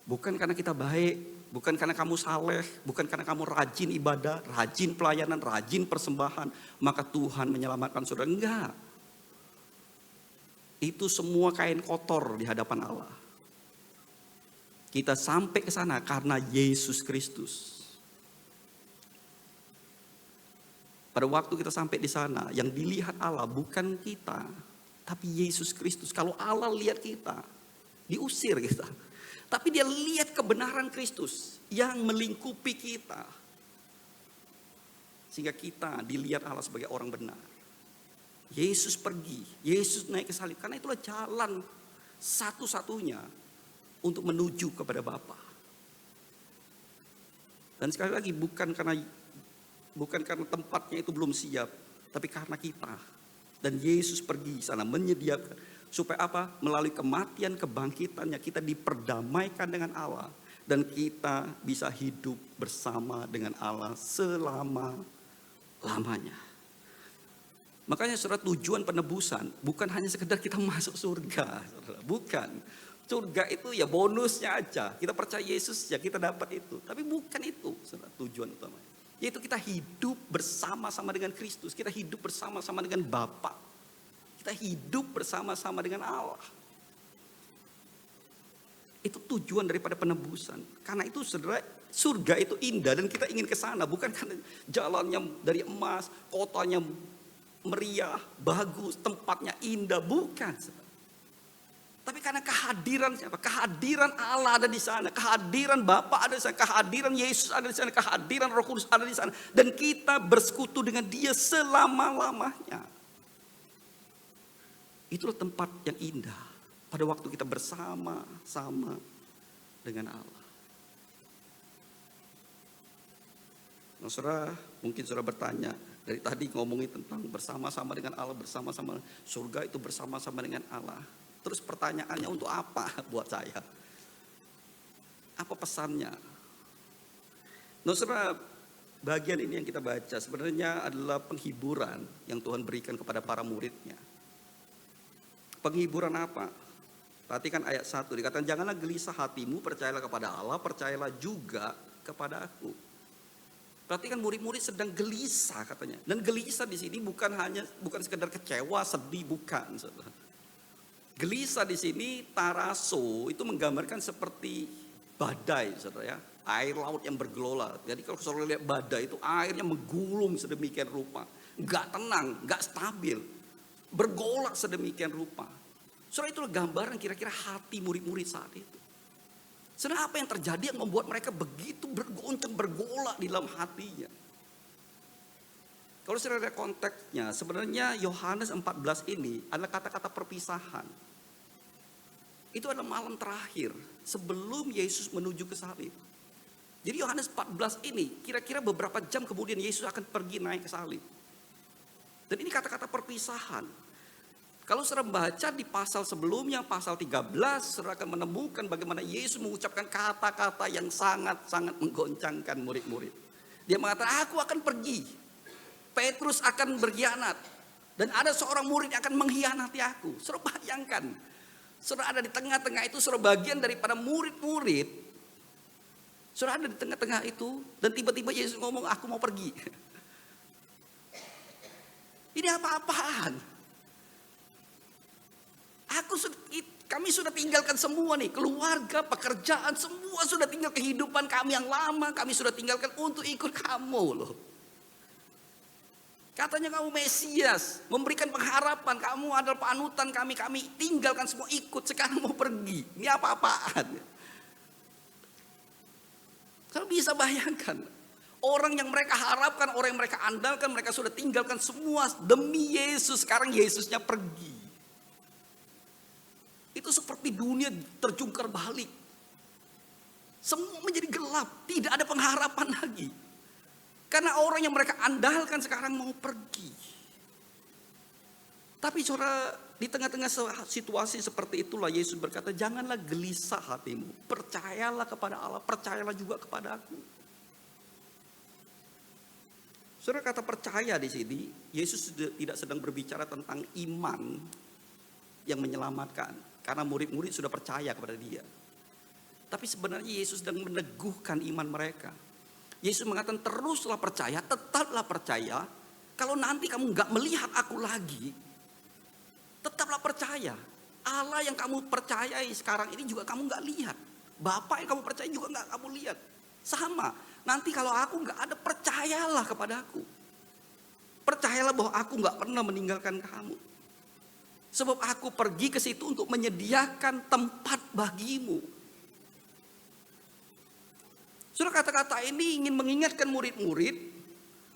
Bukan karena kita baik, bukan karena kamu saleh, bukan karena kamu rajin ibadah, rajin pelayanan, rajin persembahan, maka Tuhan menyelamatkan saudara. Enggak. Itu semua kain kotor di hadapan Allah. Kita sampai ke sana karena Yesus Kristus. Pada waktu kita sampai di sana, yang dilihat Allah bukan kita, tapi Yesus Kristus. Kalau Allah lihat kita, diusir kita. Tapi dia lihat kebenaran Kristus yang melingkupi kita. Sehingga kita dilihat Allah sebagai orang benar. Yesus pergi, Yesus naik ke salib. Karena itulah jalan satu-satunya untuk menuju kepada Bapa. Dan sekali lagi bukan karena tempatnya itu belum siap, tapi karena kita. Dan Yesus pergi sana menyediakan supaya apa? Melalui kematian kebangkitannya kita diperdamaikan dengan Allah dan kita bisa hidup bersama dengan Allah selama-lamanya. Makanya saudara, tujuan penebusan bukan hanya sekedar kita masuk surga, saudara. Bukan. Surga itu ya bonusnya aja. Kita percaya Yesus ya kita dapat itu. Tapi bukan itu saudara, tujuan utama. Yaitu kita hidup bersama-sama dengan Kristus. Kita hidup bersama-sama dengan Bapa. Kita hidup bersama-sama dengan Allah. Itu tujuan daripada penebusan. Karena itu saudara, surga itu indah dan kita ingin ke sana. Bukan karena jalannya dari emas, kotanya meriah, bagus, tempatnya indah, bukan. Tapi karena kehadiran siapa? Kehadiran Allah ada di sana, kehadiran Bapa ada di sana, kehadiran Yesus ada di sana, kehadiran Roh Kudus ada di sana, dan kita bersekutu dengan Dia selama-lamanya. Itulah tempat yang indah pada waktu kita bersama-sama dengan Allah. Nah, saudara, mungkin saudara bertanya, dari tadi ngomongin tentang bersama-sama dengan Allah, bersama-sama surga itu bersama-sama dengan Allah. Terus pertanyaannya untuk apa buat saya? Apa pesannya? Nah, saudara, bagian ini yang kita baca sebenarnya adalah penghiburan yang Tuhan berikan kepada para muridnya. Penghiburan apa? Perhatikan ayat 1, dikatakan janganlah gelisah hatimu, percayalah kepada Allah, percayalah juga kepada aku. Perhatikan murid-murid sedang gelisah katanya. Dan gelisah di sini bukan sekedar kecewa, sedih, bukan. Saudara. Gelisah di sini taraso itu menggambarkan seperti badai, saudara ya. Air laut yang bergelola. Jadi kalau saudara lihat badai itu airnya menggulung sedemikian rupa. Nggak tenang, nggak stabil. Bergolak sedemikian rupa. Saudara, itulah gambaran kira-kira hati murid-murid saat itu. Saudara, apa yang terjadi yang membuat mereka begitu bergoncang, bergolak di dalam hatinya. Kalau saudara lihat konteksnya, sebenarnya Yohanes 14 ini adalah kata-kata perpisahan. Itu adalah malam terakhir sebelum Yesus menuju ke salib. Jadi Yohanes 14 ini kira-kira beberapa jam kemudian Yesus akan pergi naik ke salib. Dan ini kata-kata perpisahan. Kalau saudara baca di pasal sebelumnya, pasal 13, saudara akan menemukan bagaimana Yesus mengucapkan kata-kata yang sangat-sangat menggoncangkan murid-murid. Dia mengatakan, aku akan pergi. Petrus akan berkhianat. Dan ada seorang murid yang akan mengkhianati aku. Saudara bayangkan. Saudara ada di tengah-tengah itu, saudara bagian daripada murid-murid. Saudara ada di tengah-tengah itu. Dan tiba-tiba Yesus ngomong, aku mau pergi. Ini apa-apaan? Kami sudah tinggalkan semua nih. Keluarga, pekerjaan, semua sudah tinggal kehidupan kami yang lama. Kami sudah tinggalkan untuk ikut kamu loh. Katanya kamu Mesias, memberikan pengharapan, kamu adalah panutan kami tinggalkan semua ikut, sekarang mau pergi. Ini apa-apaan? Kalau bisa bayangkan, orang yang mereka harapkan, orang yang mereka andalkan, mereka sudah tinggalkan semua demi Yesus, sekarang Yesusnya pergi. Itu seperti dunia terjungkar balik. Semua menjadi gelap, tidak ada pengharapan lagi. Karena orang yang mereka andalkan sekarang mau pergi. Tapi saudara, di tengah-tengah situasi seperti itulah Yesus berkata, janganlah gelisah hatimu. Percayalah kepada Allah, percayalah juga kepada aku. Saudara, kata percaya di sini, Yesus tidak sedang berbicara tentang iman yang menyelamatkan. Karena murid-murid sudah percaya kepada dia. Tapi sebenarnya Yesus sedang meneguhkan iman mereka. Yesus mengatakan teruslah percaya, tetaplah percaya. Kalau nanti kamu nggak melihat aku lagi, tetaplah percaya. Allah yang kamu percayai sekarang ini juga kamu nggak lihat. Bapak yang kamu percaya juga nggak kamu lihat. Sama, nanti kalau aku nggak ada, percayalah kepada aku. Percayalah bahwa aku nggak pernah meninggalkan kamu. Sebab aku pergi ke situ untuk menyediakan tempat bagimu. Saudara, kata-kata ini ingin mengingatkan murid-murid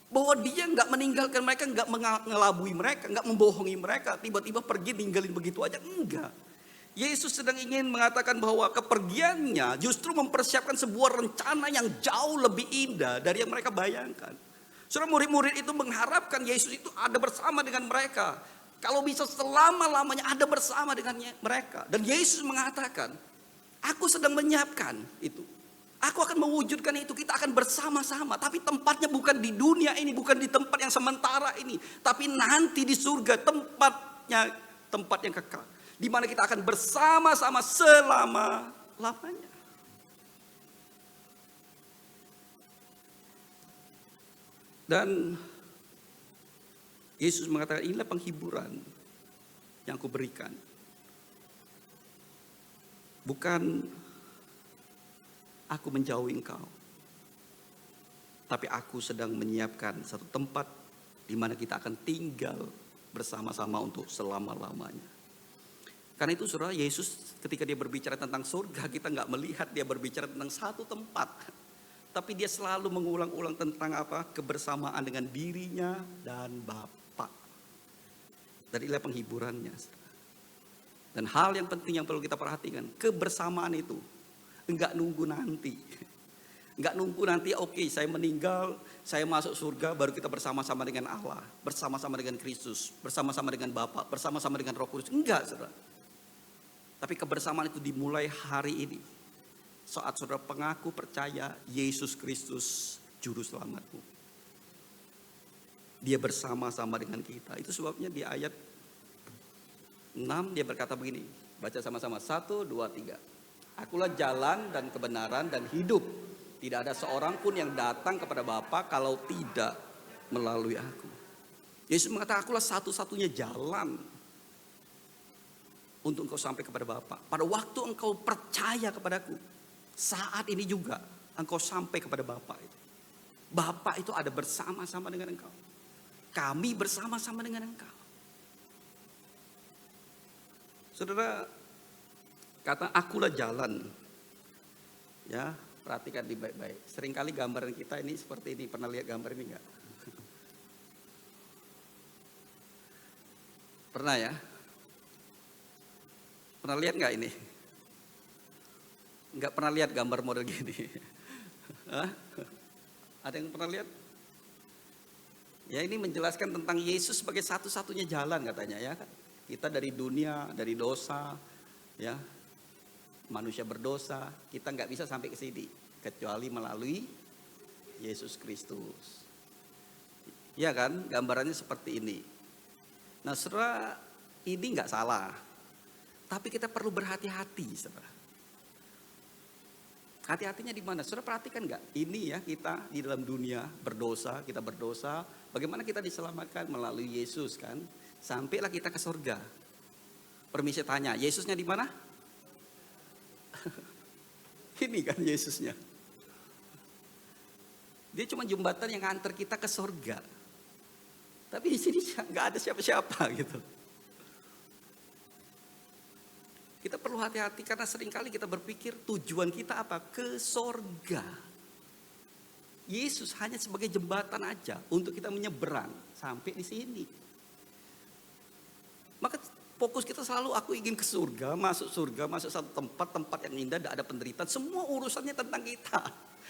bahwa dia nggak meninggalkan mereka, nggak mengelabui mereka, nggak membohongi mereka, tiba-tiba pergi ninggalin begitu aja, enggak. Yesus sedang ingin mengatakan bahwa kepergiannya justru mempersiapkan sebuah rencana yang jauh lebih indah dari yang mereka bayangkan. Saudara, murid-murid itu mengharapkan Yesus itu ada bersama dengan mereka. Kalau bisa selama-lamanya ada bersama dengan mereka. Dan Yesus mengatakan, aku sedang menyiapkan itu. Aku akan mewujudkan itu, kita akan bersama-sama. Tapi tempatnya bukan di dunia ini, bukan di tempat yang sementara ini. Tapi nanti di surga, tempat yang kekal. Di mana kita akan bersama-sama selama-lamanya. Dan Yesus mengatakan, inilah penghiburan yang aku berikan. Bukan aku menjauhi engkau, tapi aku sedang menyiapkan satu tempat di mana kita akan tinggal bersama-sama untuk selama-lamanya. Karena itu saudara, Yesus ketika dia berbicara tentang surga, kita nggak melihat dia berbicara tentang satu tempat. Tapi dia selalu mengulang-ulang tentang apa? Kebersamaan dengan dirinya dan Bapa. Dan inilah penghiburannya. Dan hal yang penting yang perlu kita perhatikan, kebersamaan itu enggak nunggu nanti. Enggak nunggu nanti, oke, saya meninggal, saya masuk surga, baru kita bersama-sama dengan Allah, bersama-sama dengan Kristus, bersama-sama dengan Bapa, bersama-sama dengan Roh Kudus. Enggak, saudara. Tapi kebersamaan itu dimulai hari ini. Saat saudara pengaku percaya Yesus Kristus juru selamatmu. Dia bersama-sama dengan kita. Itu sebabnya di ayat 6 dia berkata begini. Baca sama-sama, 1, 2, 3. Akulah jalan dan kebenaran dan hidup. Tidak ada seorang pun yang datang kepada Bapa kalau tidak melalui aku. Yesus mengatakan, akulah satu-satunya jalan untuk engkau sampai kepada Bapa. Pada waktu engkau percaya kepadaku, Saat ini juga engkau sampai kepada Bapa itu. Bapa itu ada bersama-sama dengan engkau. Kami bersama-sama dengan engkau. Saudara, kata akulah jalan. Ya, perhatikan di baik-baik. Seringkali gambaran kita ini seperti ini. Pernah lihat gambar ini enggak? Pernah ya? Pernah lihat enggak ini? Enggak pernah lihat gambar model gini. Hah? Ada yang pernah lihat? Ya, ini menjelaskan tentang Yesus sebagai satu-satunya jalan katanya ya. Kita dari dunia, dari dosa, ya, manusia berdosa, kita nggak bisa sampai ke sini kecuali melalui Yesus Kristus. Ya kan, gambarannya seperti ini. Nah, saudara, ini nggak salah, tapi kita perlu berhati-hati, saudara. Hati-hatinya di mana? Saudara perhatikan nggak? Ini ya, kita di dalam dunia berdosa, kita berdosa. Bagaimana kita diselamatkan melalui Yesus kan? Sampailah kita ke surga. Permisi tanya, Yesusnya di mana? Ini kan Yesusnya. Dia cuma jembatan yang antar kita ke surga. Tapi di sini nggak ada siapa-siapa gitu. Kita perlu hati-hati karena seringkali kita berpikir tujuan kita apa? Ke surga. Yesus hanya sebagai jembatan aja untuk kita menyeberang sampai di sini. Maka fokus kita selalu aku ingin ke surga, masuk satu tempat yang indah, tidak ada penderitaan. Semua urusannya tentang kita.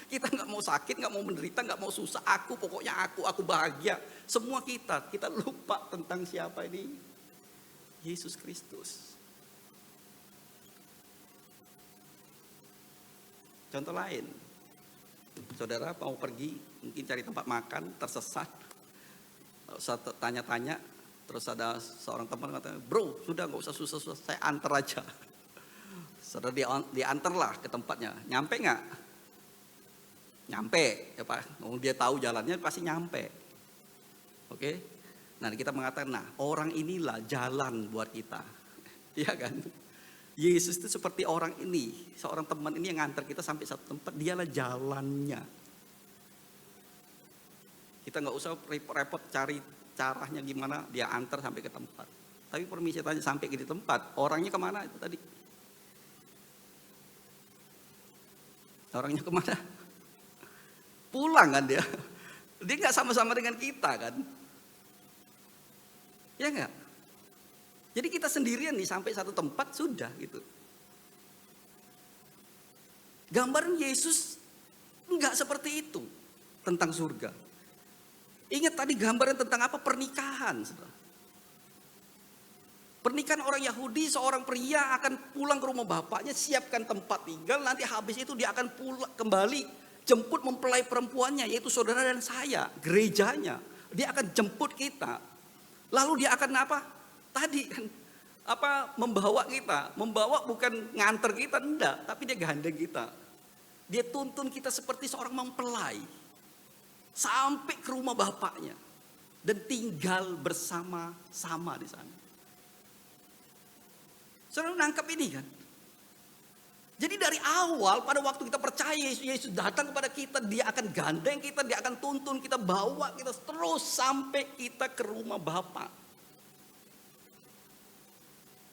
Kita nggak mau sakit, nggak mau menderita, nggak mau susah. Pokoknya aku bahagia. Semua kita lupa tentang siapa ini? Yesus Kristus. Contoh lain, saudara mau pergi, mungkin cari tempat makan, tersesat, tanya-tanya, terus ada seorang teman katanya, bro, sudah nggak usah susah-susah, saya antar aja. Saudara diantar lah ke tempatnya, nyampe nggak? Nyampe, ya Pak. Dia tahu jalannya pasti nyampe. Oke, nah kita mengatakan, nah orang inilah jalan buat kita, iya kan? Yesus itu seperti orang ini, seorang teman ini yang ngantar kita sampai satu tempat, dialah jalannya. Kita nggak usah repot-repot cari caranya gimana, dia antar sampai ke tempat. Tapi permisi tanya, sampai di tempat, orangnya kemana itu tadi? Orangnya kemana? Pulang kan dia. Dia nggak sama-sama dengan kita kan? Ya nggak? Jadi kita sendirian nih sampai satu tempat sudah gitu. Gambaran Yesus enggak seperti itu tentang surga. Ingat tadi gambaran tentang apa? Pernikahan. Pernikahan orang Yahudi, seorang pria akan pulang ke rumah bapaknya, siapkan tempat tinggal, nanti habis itu dia akan pulang kembali, jemput mempelai perempuannya, yaitu saudara dan saya, gerejanya. Dia akan jemput kita. Lalu dia akan apa? Tadi kan membawa kita, membawa bukan nganter kita, enggak, tapi dia gandeng kita. Dia tuntun kita seperti seorang mempelai sampai ke rumah bapaknya dan tinggal bersama-sama di sana. Saudara nangkap ini kan? Jadi dari awal pada waktu kita percaya Yesus datang kepada kita, dia akan gandeng kita, dia akan tuntun kita, bawa kita terus sampai kita ke rumah Bapa.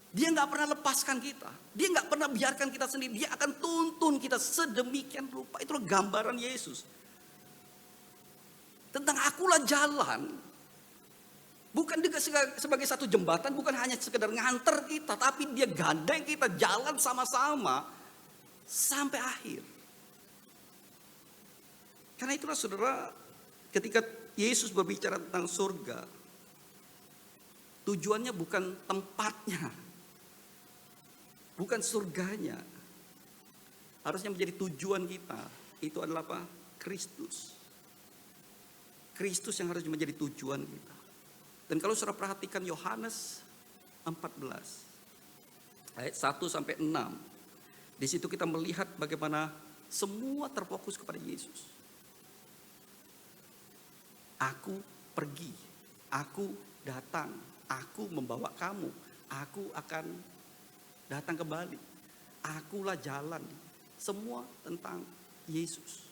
Dia nggak pernah lepaskan kita. Dia nggak pernah biarkan kita sendiri. Dia akan tuntun kita sedemikian rupa. Itulah gambaran Yesus. Tentang akulah jalan. Bukan juga sebagai satu jembatan. Bukan hanya sekedar nganter kita. Tapi dia gandeng kita jalan sama-sama. Sampai akhir. Karena itulah saudara. Ketika Yesus berbicara tentang surga. Tujuannya bukan tempatnya. Bukan surganya. Harusnya menjadi tujuan kita. Itu adalah apa? Kristus. Kristus yang harus menjadi tujuan kita. Dan kalau saudara perhatikan Yohanes 14. Ayat 1 sampai 6. Di situ kita melihat bagaimana semua terfokus kepada Yesus. Aku pergi. Aku datang. Aku membawa kamu. Aku akan datang kembali. Akulah jalan. Semua tentang Yesus.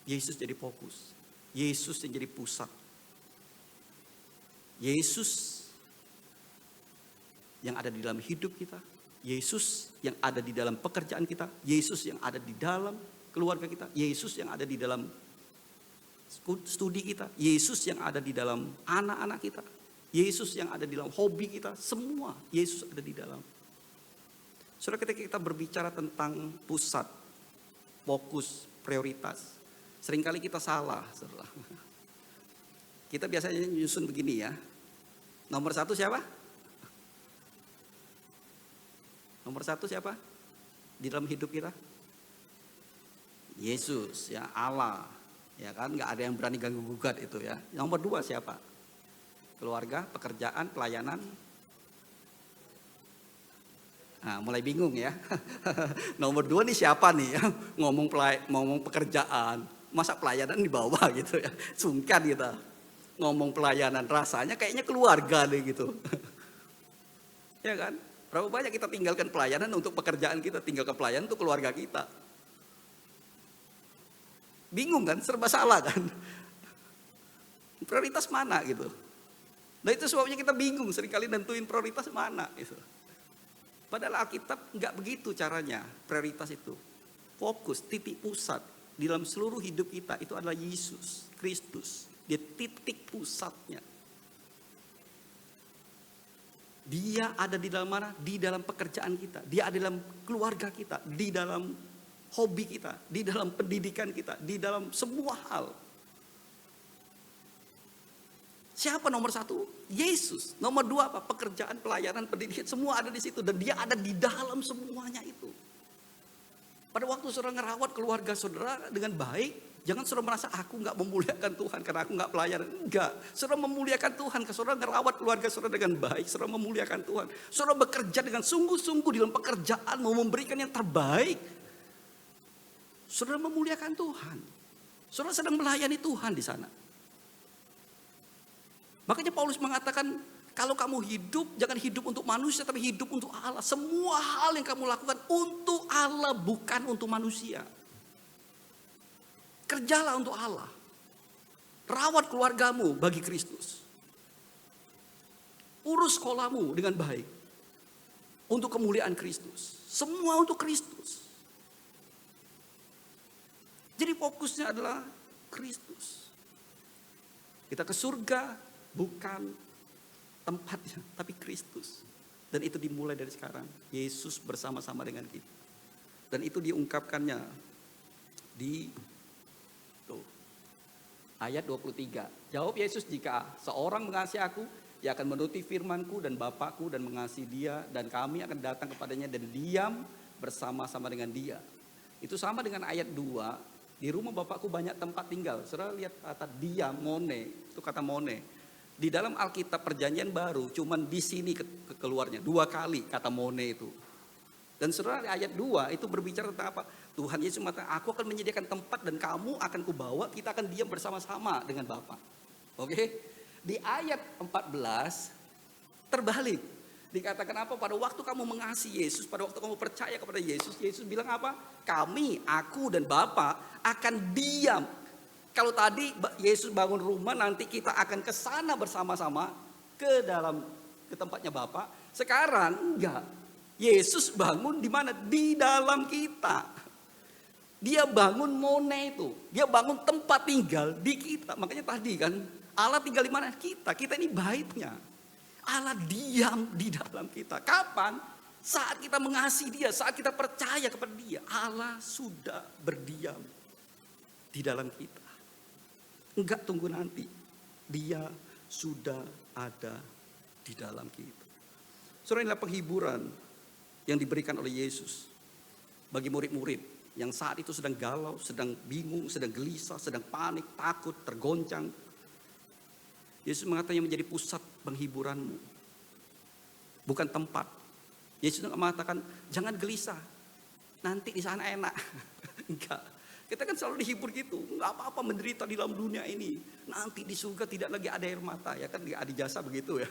Yesus jadi fokus. Yesus yang jadi pusat. Yesus yang ada di dalam hidup kita. Yesus yang ada di dalam pekerjaan kita. Yesus yang ada di dalam keluarga kita. Yesus yang ada di dalam studi kita. Yesus yang ada di dalam anak-anak kita. Yesus yang ada di dalam hobi kita. Semua Yesus ada di dalam. Saudara, ketika kita berbicara tentang pusat, fokus, prioritas, seringkali kita salah, saudara. Kita biasanya nyusun begini ya. Nomor 1 siapa? Nomor 1 siapa? Di dalam hidup kita? Yesus, ya, Allah. Ya kan, nggak ada yang berani ganggu gugat itu ya. Nomor 2 siapa? Keluarga, pekerjaan, pelayanan. Nah, mulai bingung ya. Nomor 2 nih siapa nih ya? Ngomong pekerjaan, masa pelayanan di bawah gitu ya. Sungkan kita ngomong pelayanan, rasanya kayaknya keluarga nih gitu. Ya kan? Berapa banyak kita tinggalkan pelayanan untuk pekerjaan kita, tinggalkan pelayanan untuk keluarga kita. Bingung kan? Serba salah kan? Prioritas mana gitu. Nah itu sebabnya kita bingung seringkali nentuin prioritas mana gitu. Padahal Alkitab nggak begitu caranya. Prioritas itu fokus, titik pusat di dalam seluruh hidup kita itu adalah Yesus Kristus. Dia titik pusatnya. Dia ada di dalam mana? Di dalam pekerjaan kita. Dia ada di dalam keluarga kita. Di dalam hobi kita. Di dalam pendidikan kita. Di dalam semua hal. Siapa nomor 1? Yesus. Nomor 2 apa? Pekerjaan, pelayanan, pendidikan. Semua ada di situ. Dan dia ada di dalam semuanya itu. Pada waktu saudara ngerawat keluarga saudara dengan baik. Jangan saudara merasa aku gak memuliakan Tuhan karena aku gak pelayanan. Enggak. Saudara memuliakan Tuhan. Karena saudara ngerawat keluarga saudara dengan baik. Saudara memuliakan Tuhan. Saudara bekerja dengan sungguh-sungguh di dalam pekerjaan. Mau memberikan yang terbaik. Saudara memuliakan Tuhan. Saudara sedang melayani Tuhan di sana. Makanya Paulus mengatakan, kalau kamu hidup, jangan hidup untuk manusia, tapi hidup untuk Allah. Semua hal yang kamu lakukan untuk Allah, bukan untuk manusia. Kerjalah untuk Allah. Rawat keluargamu bagi Kristus. Urus sekolahmu dengan baik. Untuk kemuliaan Kristus. Semua untuk Kristus. Jadi fokusnya adalah Kristus. Kita ke surga. Bukan tempatnya, tapi Kristus. Dan itu dimulai dari sekarang. Yesus bersama-sama dengan kita. Dan itu diungkapkannya di ayat 23. Jawab Yesus, jika seorang mengasihi aku, ia akan menuruti firmanku dan Bapakku dan mengasihi dia. Dan kami akan datang kepadanya dan diam bersama-sama dengan dia. Itu sama dengan ayat 2. Di rumah Bapakku banyak tempat tinggal. Saudara lihat kata diam, mone. Itu kata mone. Di dalam Alkitab Perjanjian Baru cuman di sini keluarnya 2 kali kata mone itu. Dan saudara ayat 2 itu berbicara tentang apa? Tuhan Yesus mengatakan, aku akan menyediakan tempat dan kamu akan kubawa, kita akan diam bersama-sama dengan Bapa. Oke? Di ayat 14 terbalik. Dikatakan apa? Pada waktu kamu mengasihi Yesus, pada waktu kamu percaya kepada Yesus, Yesus bilang apa? Kami, aku dan Bapa akan diam. Kalau tadi Yesus bangun rumah, nanti kita akan ke sana bersama-sama ke tempatnya Bapa. Sekarang enggak. Yesus bangun di mana? Di dalam kita. Dia bangun mone itu. Dia bangun tempat tinggal di kita. Makanya tadi kan Allah tinggal di mana? Kita. Kita ini baitnya. Allah diam di dalam kita. Kapan? Saat kita mengasihi Dia, saat kita percaya kepada Dia. Allah sudah berdiam di dalam kita. Enggak tunggu nanti. Dia sudah ada di dalam kita. Saudara, inilah penghiburan yang diberikan oleh Yesus bagi murid-murid yang saat itu sedang galau, sedang bingung, sedang gelisah, sedang panik, takut, tergoncang. Yesus mengatakan yang menjadi pusat penghiburanmu, bukan tempat. Yesus mengatakan jangan gelisah, nanti di sana enak. Enggak. Kita kan selalu dihibur gitu, nggak apa-apa menderita di dalam dunia ini. Nanti di surga tidak lagi ada air mata, ya kan di adijasa begitu ya.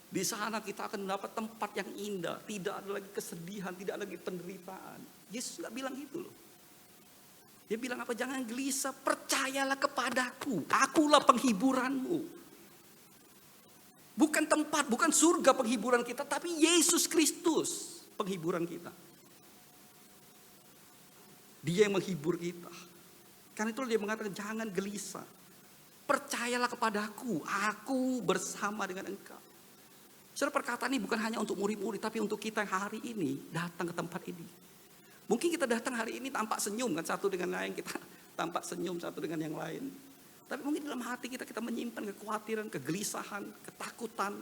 Di sana kita akan mendapat tempat yang indah, tidak ada lagi kesedihan, tidak lagi penderitaan. Yesus nggak bilang gitu loh. Dia bilang apa? Jangan gelisah, percayalah kepadaku, akulah penghiburanmu. Bukan tempat, bukan surga penghiburan kita, tapi Yesus Kristus penghiburan kita. Dia yang menghibur kita. Karena itu dia mengatakan jangan gelisah. Percayalah kepadaku, aku bersama dengan engkau. Saudara, perkataan ini bukan hanya untuk murid-murid, tapi untuk kita yang hari ini datang ke tempat ini. Mungkin kita datang hari ini tampak senyum kan, satu dengan lain, kita tampak senyum satu dengan yang lain. Tapi mungkin dalam hati kita menyimpan kekhawatiran, kegelisahan, ketakutan.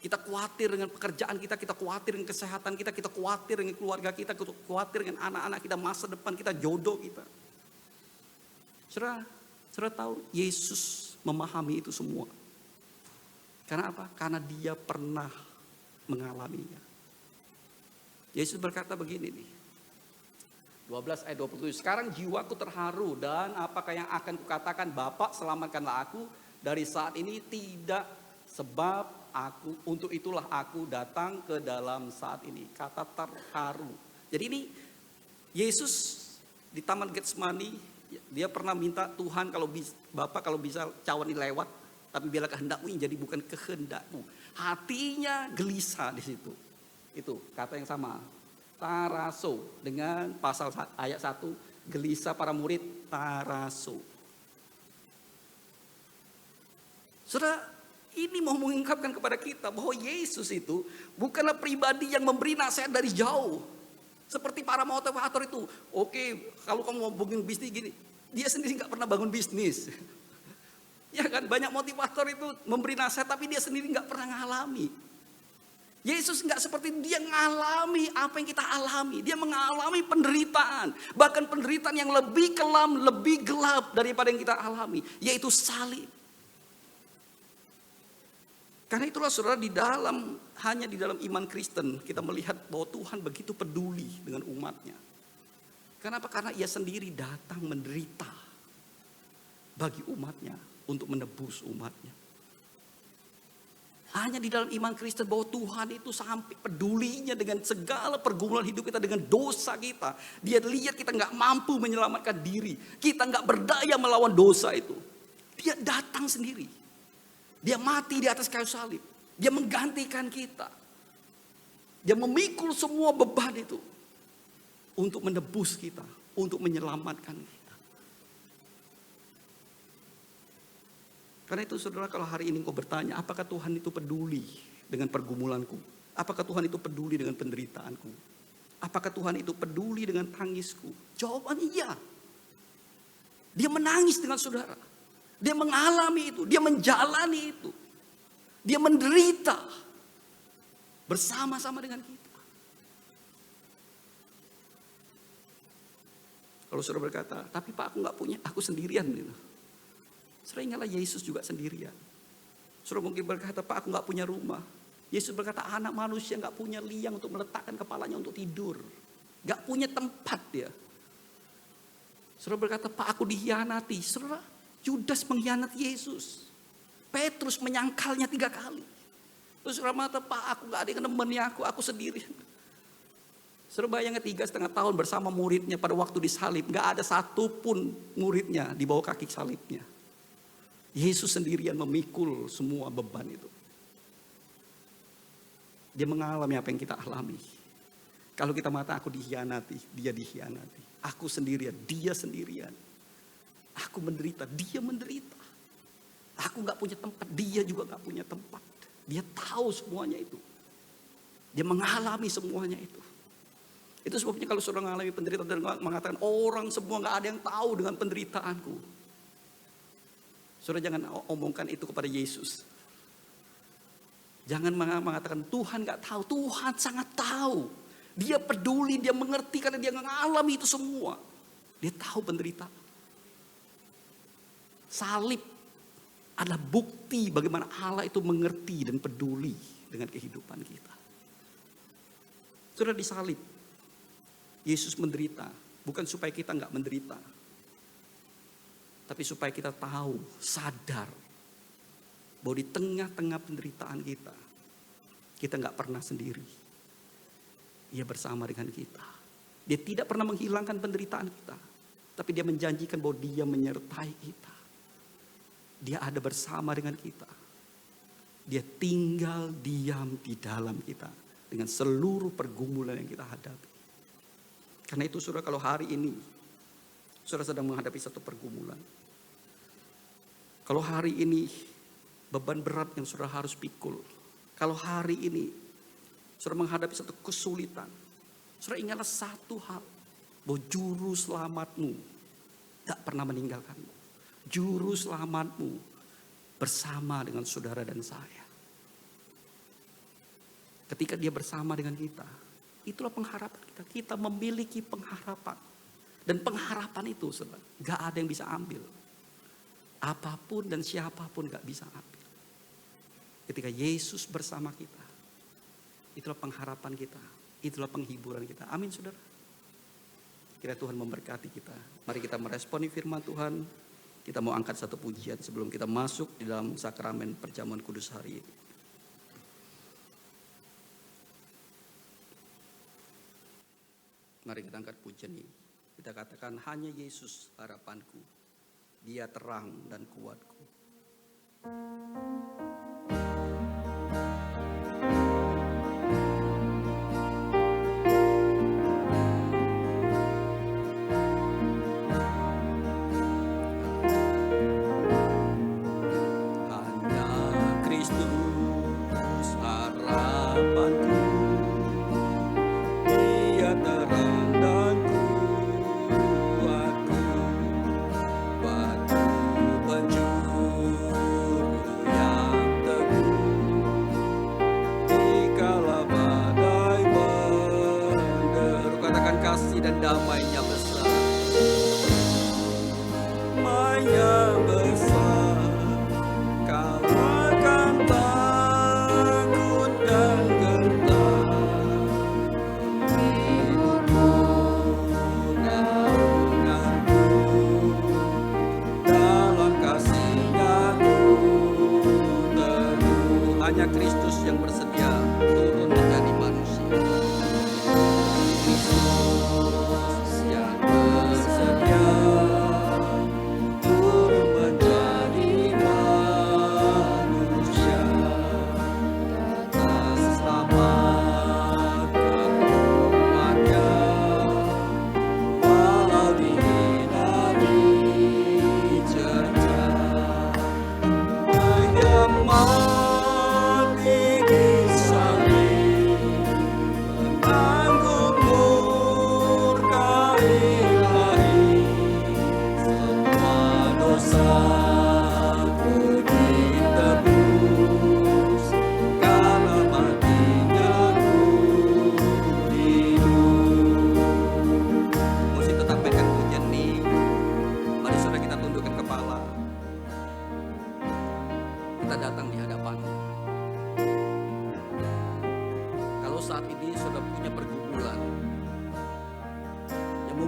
Kita khawatir dengan pekerjaan kita khawatir dengan kesehatan kita khawatir dengan keluarga kita khawatir dengan anak-anak kita, masa depan kita, jodoh kita. Saudara tahu Yesus memahami itu semua. Karena apa? Karena dia pernah mengalaminya. Yesus berkata begini nih. 12 ayat 27. Sekarang jiwaku terharu dan apakah yang akan kukatakan, Bapa selamatkanlah aku dari saat ini, tidak sebab aku, untuk itulah aku datang ke dalam saat ini. Kata terharu. Jadi ini Yesus di Taman Getsemani, dia pernah minta Tuhan Bapa kalau bisa cawan ini lewat, tapi biarlah kehendakmu yang jadi bukan kehendakmu. Hatinya gelisah di situ. Itu kata yang sama. Taraso dengan pasal ayat 1, gelisah para murid, taraso. Saudara, ini mau mengungkapkan kepada kita bahwa Yesus itu bukanlah pribadi yang memberi nasihat dari jauh. Seperti para motivator itu. Oke, kalau kamu mau bangun bisnis gini. Dia sendiri gak pernah bangun bisnis. Ya kan, banyak motivator itu memberi nasihat tapi dia sendiri gak pernah ngalami. Yesus gak seperti itu, dia ngalami apa yang kita alami. Dia mengalami penderitaan. Bahkan penderitaan yang lebih kelam, lebih gelap daripada yang kita alami. Yaitu salib. Karena itulah saudara, hanya di dalam iman Kristen kita melihat bahwa Tuhan begitu peduli dengan umatnya. Kenapa? Karena ia sendiri datang menderita bagi umatnya untuk menebus umatnya. Hanya di dalam iman Kristen bahwa Tuhan itu sampai pedulinya dengan segala pergumulan hidup kita, dengan dosa kita. Dia lihat kita gak mampu menyelamatkan diri. Kita gak berdaya melawan dosa itu. Dia datang sendiri. Dia mati di atas kayu salib. Dia menggantikan kita. Dia memikul semua beban itu. Untuk menebus kita. Untuk menyelamatkan kita. Karena itu saudara, kalau hari ini kau bertanya, apakah Tuhan itu peduli dengan pergumulanku? Apakah Tuhan itu peduli dengan penderitaanku? Apakah Tuhan itu peduli dengan tangisku? Jawabannya iya. Dia menangis dengan saudara. Dia mengalami itu, dia menjalani itu. Dia menderita bersama-sama dengan kita. Kalau saudara berkata, tapi Pak aku gak punya, aku sendirian gitu. Saudara ingatlah Yesus juga sendirian. Saudara mungkin berkata, Pak aku gak punya rumah. Yesus berkata, anak manusia gak punya liang untuk meletakkan kepalanya untuk tidur. Gak punya tempat dia. Saudara berkata, Pak aku dikhianati. Saudara, Yudas mengkhianati Yesus. Petrus menyangkalnya 3 kali. Terus saudara mengatakan, Pak aku gak ada yang nemeni aku sendirian. Saudara bayangkan 3,5 tahun bersama muridnya pada waktu disalib. Gak ada satupun muridnya di bawah kaki salibnya. Yesus sendirian memikul semua beban itu. Dia mengalami apa yang kita alami. Kalau kita mengatakan aku dikhianati, dia dikhianati. Aku sendirian, dia sendirian. Aku menderita, dia menderita. Aku gak punya tempat, dia juga gak punya tempat. Dia tahu semuanya itu. Dia mengalami semuanya itu. Itu sebabnya kalau saudara mengalami penderitaan dan mengatakan orang semua gak ada yang tahu dengan penderitaanku. Saudara jangan omongkan itu kepada Yesus. Jangan mengatakan Tuhan gak tahu. Tuhan sangat tahu. Dia peduli, dia mengerti karena dia mengalami itu semua. Dia tahu penderitaan. Salib adalah bukti bagaimana Allah itu mengerti dan peduli dengan kehidupan kita. Saudara disalib. Yesus menderita. Bukan supaya kita gak menderita. Tapi supaya kita tahu, sadar bahwa di tengah-tengah penderitaan kita nggak pernah sendiri. Dia bersama dengan kita. Dia tidak pernah menghilangkan penderitaan kita, tapi dia menjanjikan bahwa dia menyertai kita. Dia ada bersama dengan kita. Dia tinggal diam di dalam kita dengan seluruh pergumulan yang kita hadapi. Karena itu saudara, kalau hari ini saudara sedang menghadapi satu pergumulan, kalau hari ini beban berat yang saudara harus pikul, kalau hari ini saudara menghadapi satu kesulitan, saudara ingatlah satu hal, bahwa juru selamatmu tak pernah meninggalkanmu. Juru selamatmu bersama dengan saudara dan saya. Ketika dia bersama dengan kita, itulah pengharapan kita. Kita memiliki pengharapan. Dan pengharapan itu saudara, gak ada yang bisa ambil. Apapun dan siapapun gak bisa ambil. Ketika Yesus bersama kita, itulah pengharapan kita. Itulah penghiburan kita. Amin saudara. Kiranya Tuhan memberkati kita. Mari kita meresponi firman Tuhan. Kita mau angkat satu pujian sebelum kita masuk di dalam sakramen perjamuan kudus hari ini. Mari kita angkat pujian ini. Kita katakan, hanya Yesus harapanku. Dia terang dan kuatku. Hanya Kristus yang bersedia turun menjadi manusia. Kristus yang bersedia turun menjadi manusia. Datang selamatkan umatnya, walau dihina dicerca. Menyembah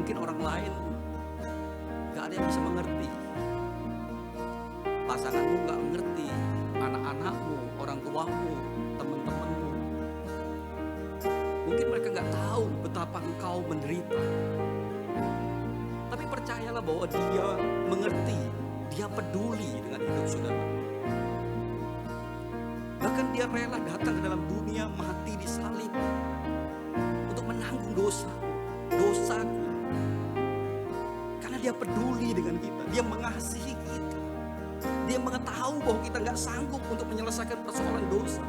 mungkin orang lain gak ada yang bisa mengerti. Pasanganmu gak mengerti, anak-anakmu, orang tuamu, teman-temanmu. Mungkin mereka gak tahu betapa engkau menderita. Tapi percayalah bahwa Dia mengerti, Dia peduli dengan hidup saudara. Bahkan Dia rela datang ke dalam dunia, mati di salib untuk menanggung dosaku. Dia peduli dengan kita, Dia mengasihi kita. Dia mengetahui bahwa kita gak sanggup untuk menyelesaikan persoalan dosa.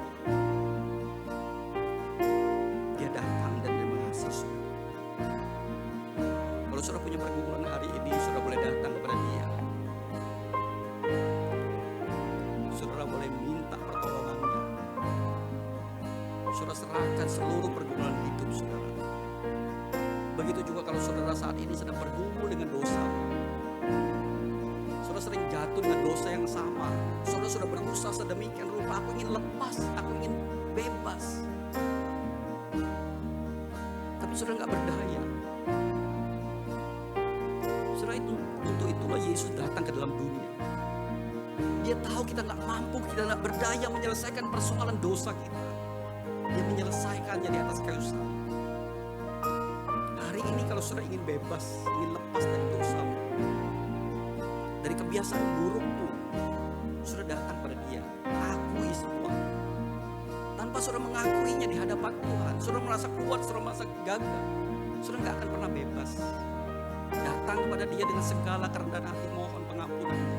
Dia datang dan Dia mengasihi saudara. Kalau saudara punya pergumulan hari ini, saudara boleh datang kepada Dia. Saudara boleh minta pertolongannya. Saudara serahkan seluruh pergumulan hidup saudara. Begitu juga kalau saudara saat ini sedang bergumul dengan dosa. Saudara sering jatuh dengan dosa yang sama. Saudara sudah berusaha sedemikian rupa, aku ingin lepas, aku ingin bebas. Tapi saudara gak berdaya. Saudara, itu Untuk itulah Yesus datang ke dalam dunia. Dia tahu kita nggak mampu, kita nggak berdaya menyelesaikan persoalan dosa kita. Dia menyelesaikannya di atas kayu salib. Hari ini kalau saudara ingin bebas, ingin lepas dari dosamu, dari kebiasaan burukmu, saudara datang pada Dia, akui semua. Tanpa saudara mengakuinya di hadapan Tuhan, saudara merasa kuat, saudara merasa gagah, saudara nggak akan pernah bebas. Datang kepada Dia dengan segala kerendahan hati, mohon pengampunannya.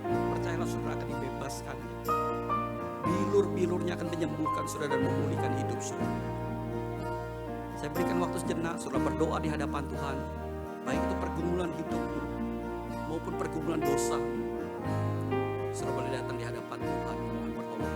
Percayalah saudara akan dibebaskan. Bilur-bilurnya akan menyembuhkan saudara dan memulihkan hidup saudara. Saya berikan waktu sejenak, saudara berdoa di hadapan Tuhan. Baik itu pergumulan hidupmu maupun pergumulan dosa. Saudara boleh datang di hadapan Tuhan, mohon pertolongan.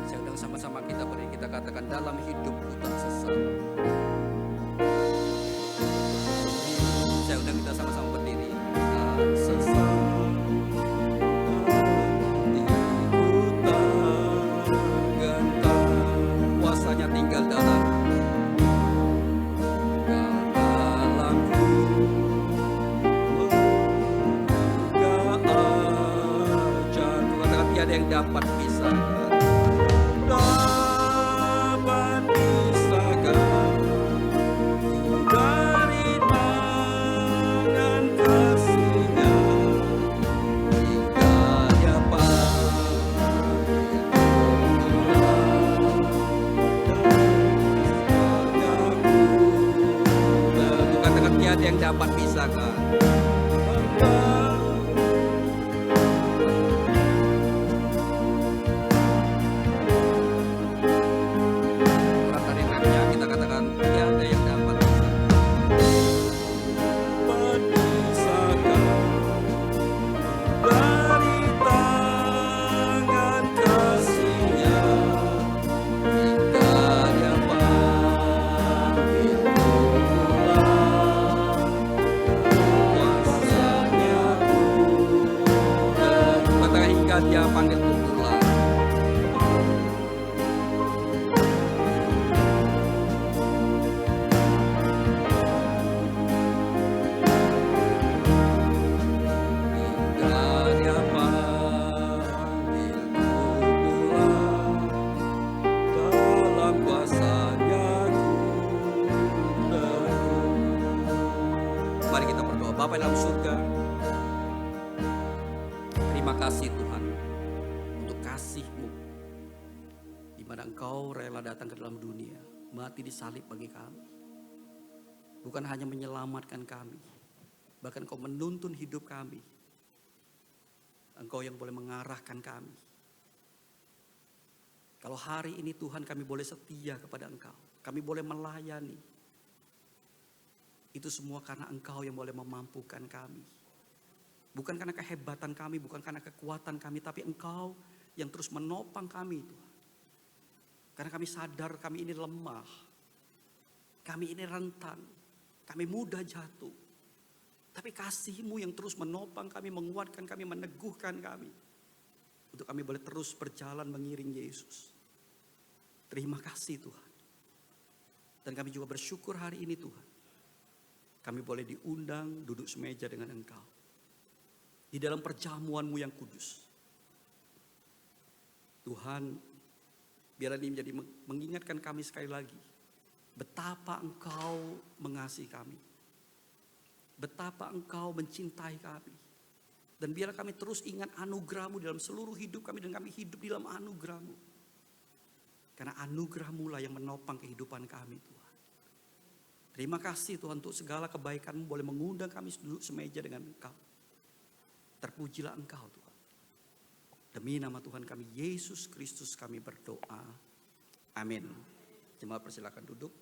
Saya undang sama-sama kita beri, kita katakan dalam hidupku tak sesal. Saya undang kita sama-sama berdiri. Tak sesal. Kuasanya tinggal dalam dalamku. Jangan katakan tiada yang dapat pisahkan. Dapat pisahkan dari tangan kasih-Nya, hingga Dia panggil. Katakan tiada yang dapat pisahkan. Dia panggil pulang. Hingga Dia panggil pulang, dalam kuasa-Nya ku teguh. Mari kita berdoa. Bapa dalam surga, terima kasih Tuhan untuk kasih-Mu, di mana Engkau rela datang ke dalam dunia, mati di salib bagi kami. Bukan hanya menyelamatkan kami, bahkan Engkau menuntun hidup kami. Engkau yang boleh mengarahkan kami. Kalau hari ini Tuhan kami boleh setia kepada Engkau, kami boleh melayani, itu semua karena Engkau yang boleh memampukan kami. Bukan karena kehebatan kami, bukan karena kekuatan kami, tapi Engkau yang terus menopang kami, Tuhan. Karena kami sadar kami ini lemah, kami ini rentan, kami mudah jatuh. Tapi kasih-Mu yang terus menopang kami, menguatkan kami, meneguhkan kami. Untuk kami boleh terus berjalan mengiring Yesus. Terima kasih Tuhan. Dan kami juga bersyukur hari ini Tuhan. Kami boleh diundang duduk semeja dengan Engkau. Di dalam perjamuan-Mu yang kudus. Tuhan, biarlah ini menjadi mengingatkan kami sekali lagi. Betapa Engkau mengasihi kami. Betapa Engkau mencintai kami. Dan biarlah kami terus ingat anugerah-Mu dalam seluruh hidup kami. Dan kami hidup di dalam anugerah-Mu. Karena anugerah-Mu lah yang menopang kehidupan kami Tuhan. Terima kasih Tuhan untuk segala kebaikan-Mu boleh mengundang kami duduk semeja dengan Engkau. Terpujilah Engkau Tuhan. Demi nama Tuhan kami Yesus Kristus kami berdoa. Amin. Jemaat persilakan duduk.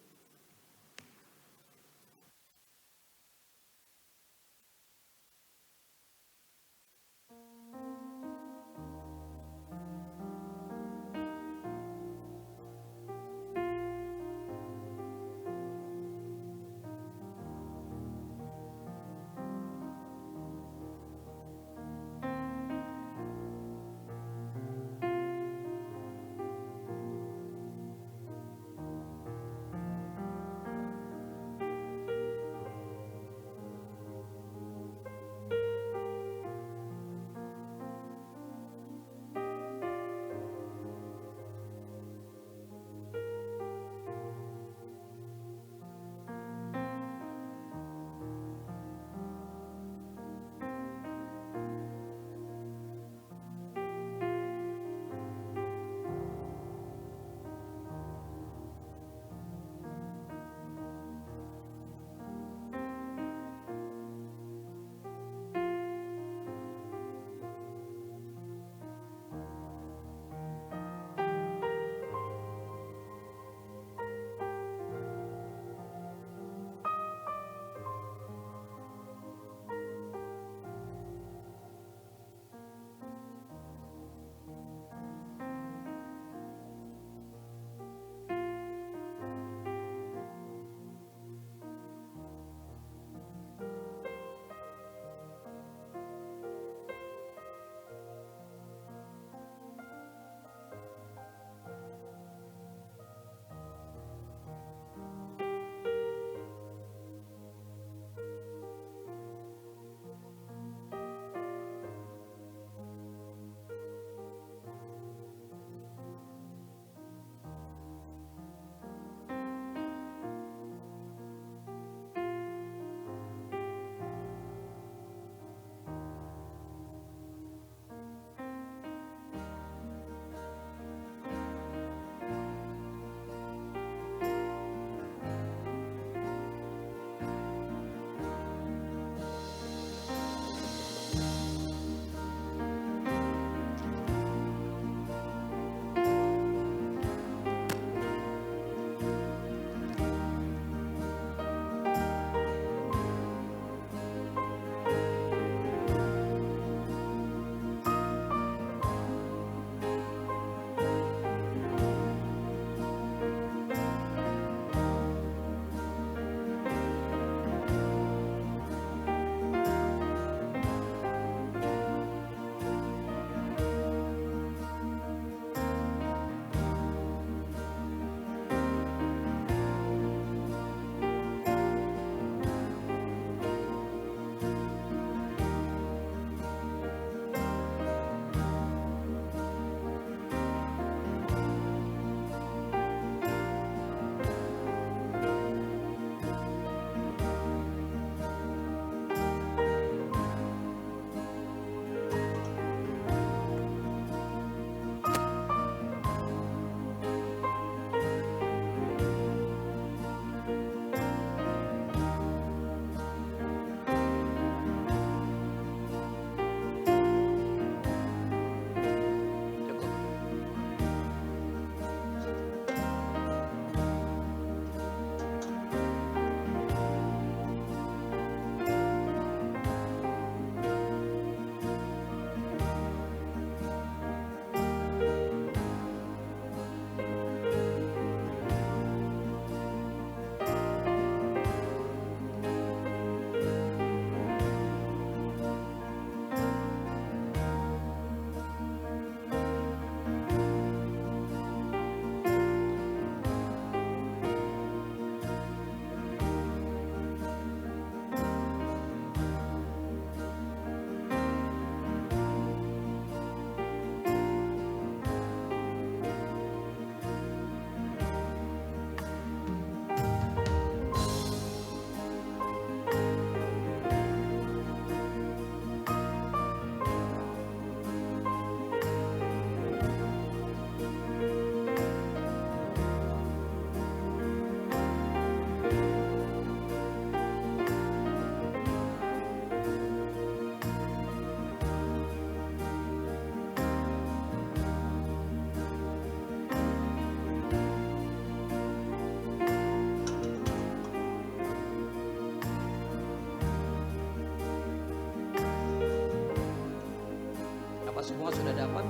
semua sudah dapat?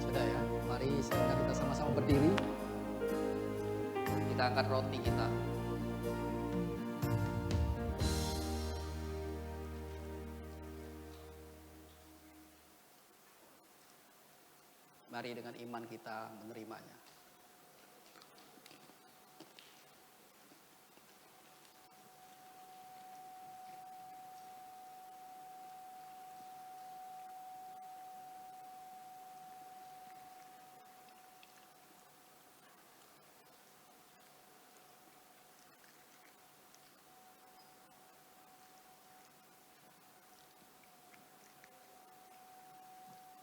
Sudah ya. Mari sekarang kita sama-sama berdiri. Kita angkat roti kita. Mari dengan iman kita menerimanya.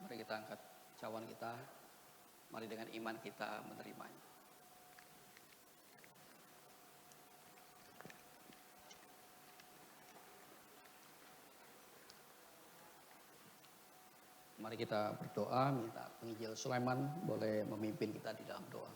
Mari kita angkat cawan kita. Mari dengan iman kita menerimanya. Mari kita berdoa, minta penginjil Sulaiman boleh memimpin kita di dalam doa.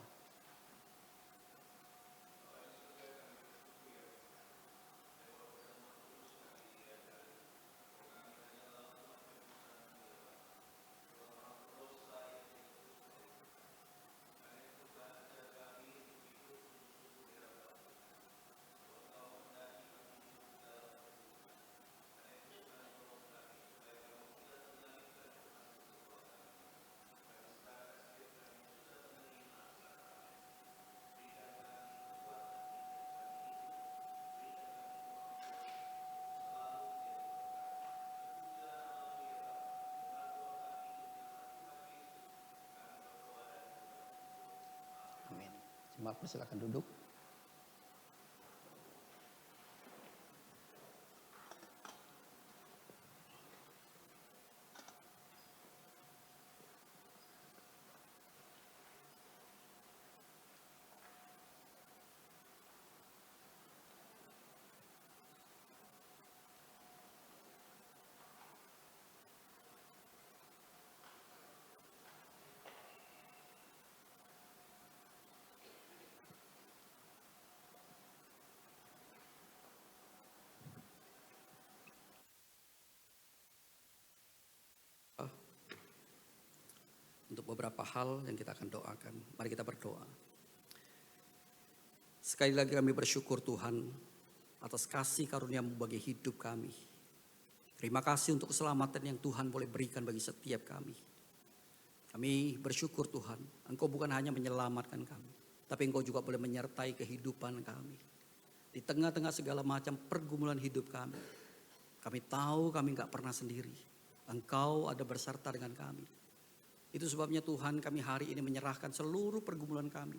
Amin. Jemaat persilakan duduk. Untuk beberapa hal yang kita akan doakan. Mari kita berdoa. Sekali lagi kami bersyukur Tuhan atas kasih karunia-Mu bagi hidup kami. Terima kasih untuk keselamatan yang Tuhan boleh berikan bagi setiap kami. Kami bersyukur Tuhan, Engkau bukan hanya menyelamatkan kami, tapi Engkau juga boleh menyertai kehidupan kami. Di tengah-tengah segala macam pergumulan hidup kami, kami tahu kami gak pernah sendiri. Engkau ada berserta dengan kami. Itu sebabnya Tuhan kami hari ini menyerahkan seluruh pergumulan kami.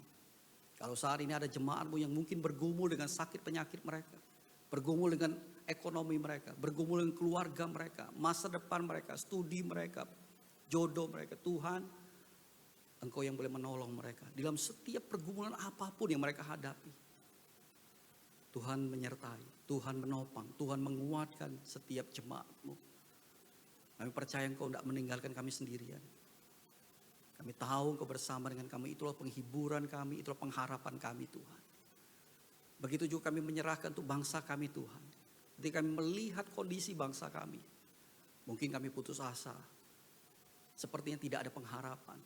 Kalau saat ini ada jemaat-Mu yang mungkin bergumul dengan sakit penyakit mereka, bergumul dengan ekonomi mereka, bergumul dengan keluarga mereka, masa depan mereka, studi mereka, jodoh mereka. Tuhan, Engkau yang boleh menolong mereka dalam setiap pergumulan apapun yang mereka hadapi. Tuhan menyertai, Tuhan menopang, Tuhan menguatkan setiap jemaat-Mu. Kami percaya Engkau tidak meninggalkan kami sendirian. Kami tahu Engkau bersama dengan kami, itulah penghiburan kami, itulah pengharapan kami Tuhan. Begitu juga kami menyerahkan untuk bangsa kami Tuhan. Ketika kami melihat kondisi bangsa kami, mungkin kami putus asa. Sepertinya tidak ada pengharapan.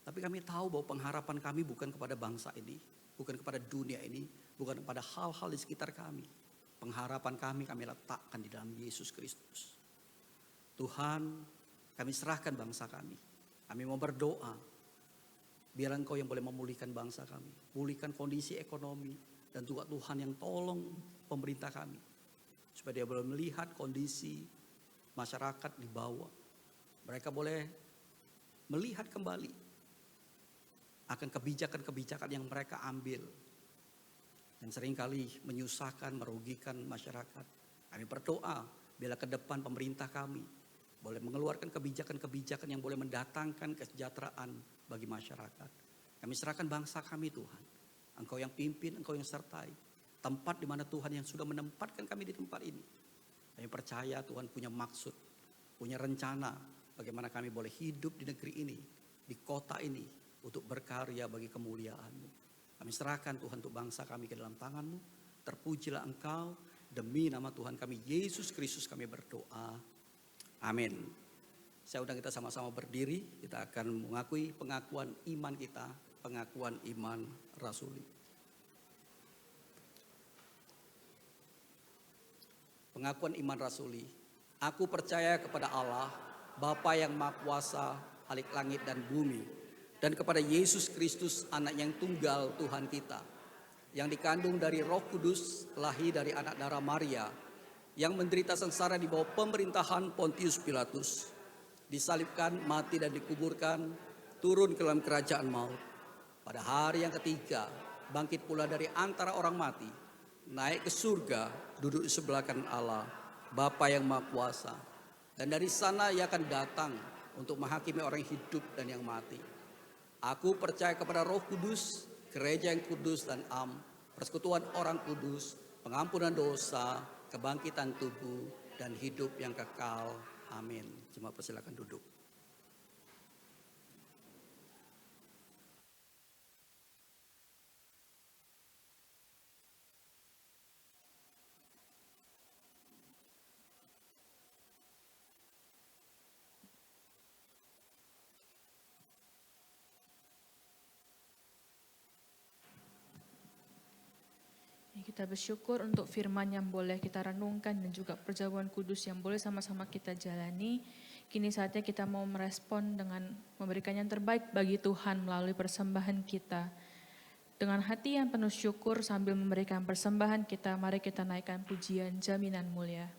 Tapi kami tahu bahwa pengharapan kami bukan kepada bangsa ini, bukan kepada dunia ini, bukan kepada hal-hal di sekitar kami. Pengharapan kami letakkan di dalam Yesus Kristus. Tuhan, kami serahkan bangsa kami. Kami mau berdoa, biar Engkau yang boleh memulihkan bangsa kami. Pulihkan kondisi ekonomi dan juga Tuhan yang tolong pemerintah kami. Supaya dia boleh melihat kondisi masyarakat di bawah. Mereka boleh melihat kembali akan kebijakan-kebijakan yang mereka ambil. Yang seringkali menyusahkan, merugikan masyarakat. Kami berdoa, bila ke depan pemerintah kami boleh mengeluarkan kebijakan-kebijakan yang boleh mendatangkan kesejahteraan bagi masyarakat. Kami serahkan bangsa kami Tuhan. Engkau yang pimpin, Engkau yang sertai. Tempat di mana Tuhan yang sudah menempatkan kami di tempat ini. Kami percaya Tuhan punya maksud, punya rencana bagaimana kami boleh hidup di negeri ini, di kota ini, untuk berkarya bagi kemuliaan-Mu. Kami serahkan Tuhan untuk bangsa kami ke dalam tangan-Mu. Terpujilah Engkau, demi nama Tuhan kami Yesus Kristus kami berdoa. Amin. Saya undang kita sama-sama berdiri, kita akan mengakui pengakuan iman kita, pengakuan iman rasuli. Pengakuan iman rasuli. Aku percaya kepada Allah, Bapa yang Maha Kuasa, Khalik langit dan bumi, dan kepada Yesus Kristus, anak yang tunggal Tuhan kita, yang dikandung dari Roh Kudus, lahir dari anak darah Maria, yang menderita sengsara di bawah pemerintahan Pontius Pilatus, disalibkan, mati dan dikuburkan, turun ke dalam kerajaan maut. Pada hari yang ketiga, bangkit pula dari antara orang mati, naik ke surga, duduk di sebelah kanan Allah, Bapa yang Maha Kuasa. Dan dari sana ia akan datang untuk menghakimi orang yang hidup dan yang mati. Aku percaya kepada Roh Kudus, gereja yang kudus dan am, persekutuan orang kudus, pengampunan dosa, kebangkitan tubuh, dan hidup yang kekal. Amin. Jemaat persilakan duduk. Kita bersyukur untuk firman yang boleh kita renungkan dan juga perjamuan kudus yang boleh sama-sama kita jalani. Kini saatnya kita mau merespon dengan memberikan yang terbaik bagi Tuhan melalui persembahan kita. Dengan hati yang penuh syukur sambil memberikan persembahan kita, mari kita naikkan pujian Jaminan Mulia.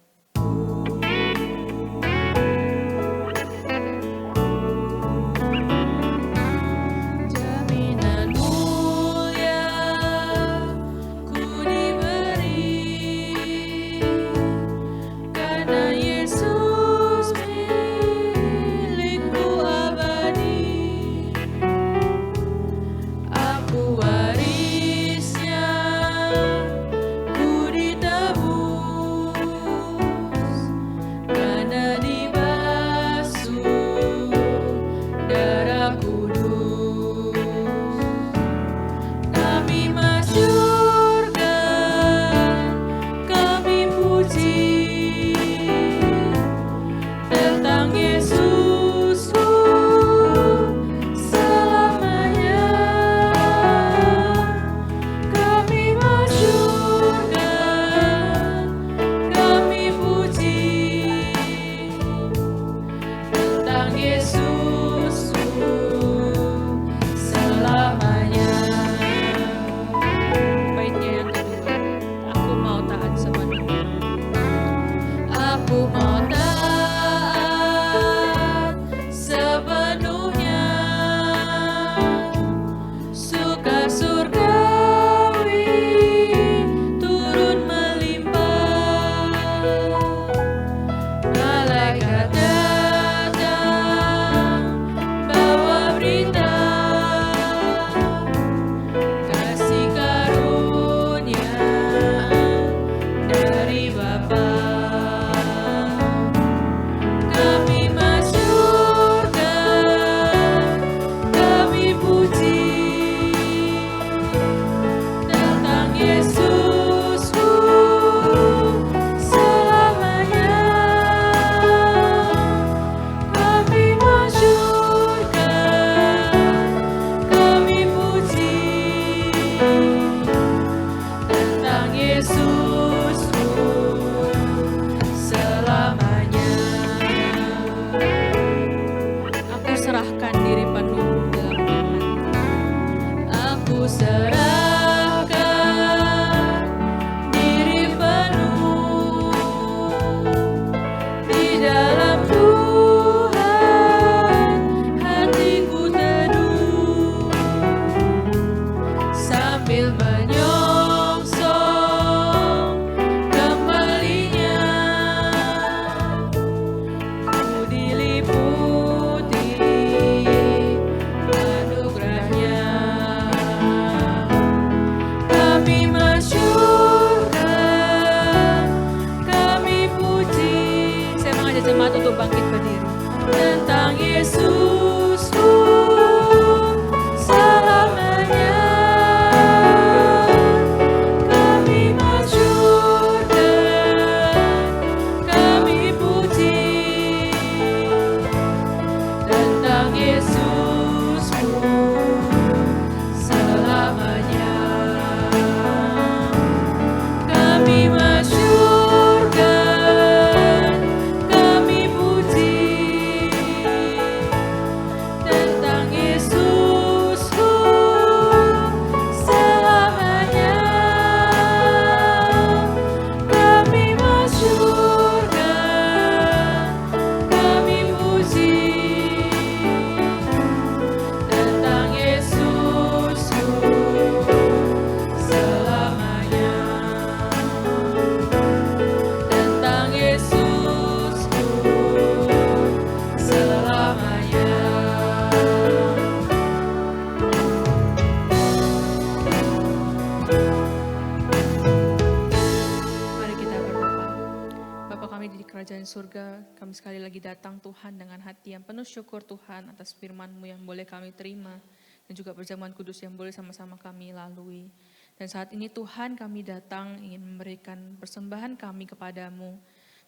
surga, kami sekali lagi datang Tuhan dengan hati yang penuh syukur Tuhan atas firman-Mu yang boleh kami terima dan juga perjamuan kudus yang boleh sama-sama kami lalui. Dan saat ini Tuhan kami datang ingin memberikan persembahan kami kepadamu.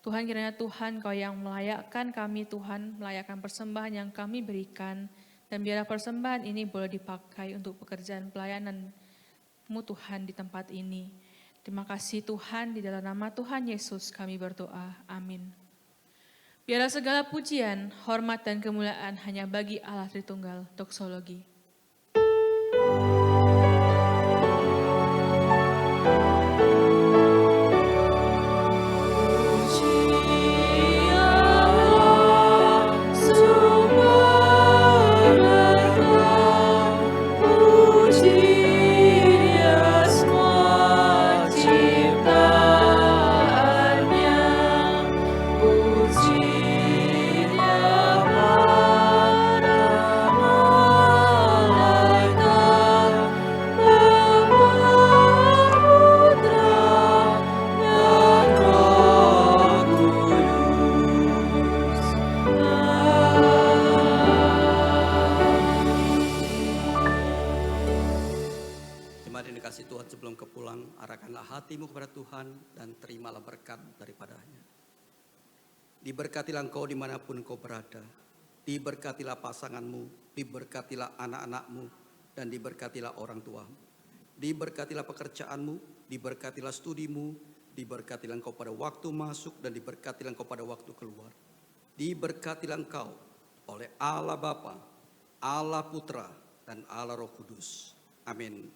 Tuhan kiranya Tuhan Kau yang melayakkan kami Tuhan, melayakkan persembahan yang kami berikan. Dan biarlah persembahan ini boleh dipakai untuk pekerjaan pelayanan-Mu Tuhan di tempat ini. Terima kasih Tuhan, di dalam nama Tuhan Yesus kami berdoa. Amin. Biarlah segala pujian, hormat dan kemuliaan hanya bagi Allah Tritunggal. Doksologi. Hatimu kepada Tuhan dan terimalah berkat daripadanya. Diberkatilah engkau dimanapun engkau berada. Diberkatilah pasanganmu, diberkatilah anak-anakmu, dan diberkatilah orang tuamu. Diberkatilah pekerjaanmu, diberkatilah studimu, diberkatilah engkau pada waktu masuk dan diberkatilah engkau pada waktu keluar. Diberkatilah engkau oleh Allah Bapa, Allah Putra, dan Allah Roh Kudus. Amin.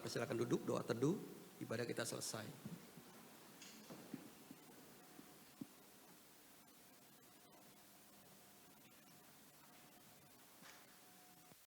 Silakan duduk, doa teduh, ibadah kita selesai.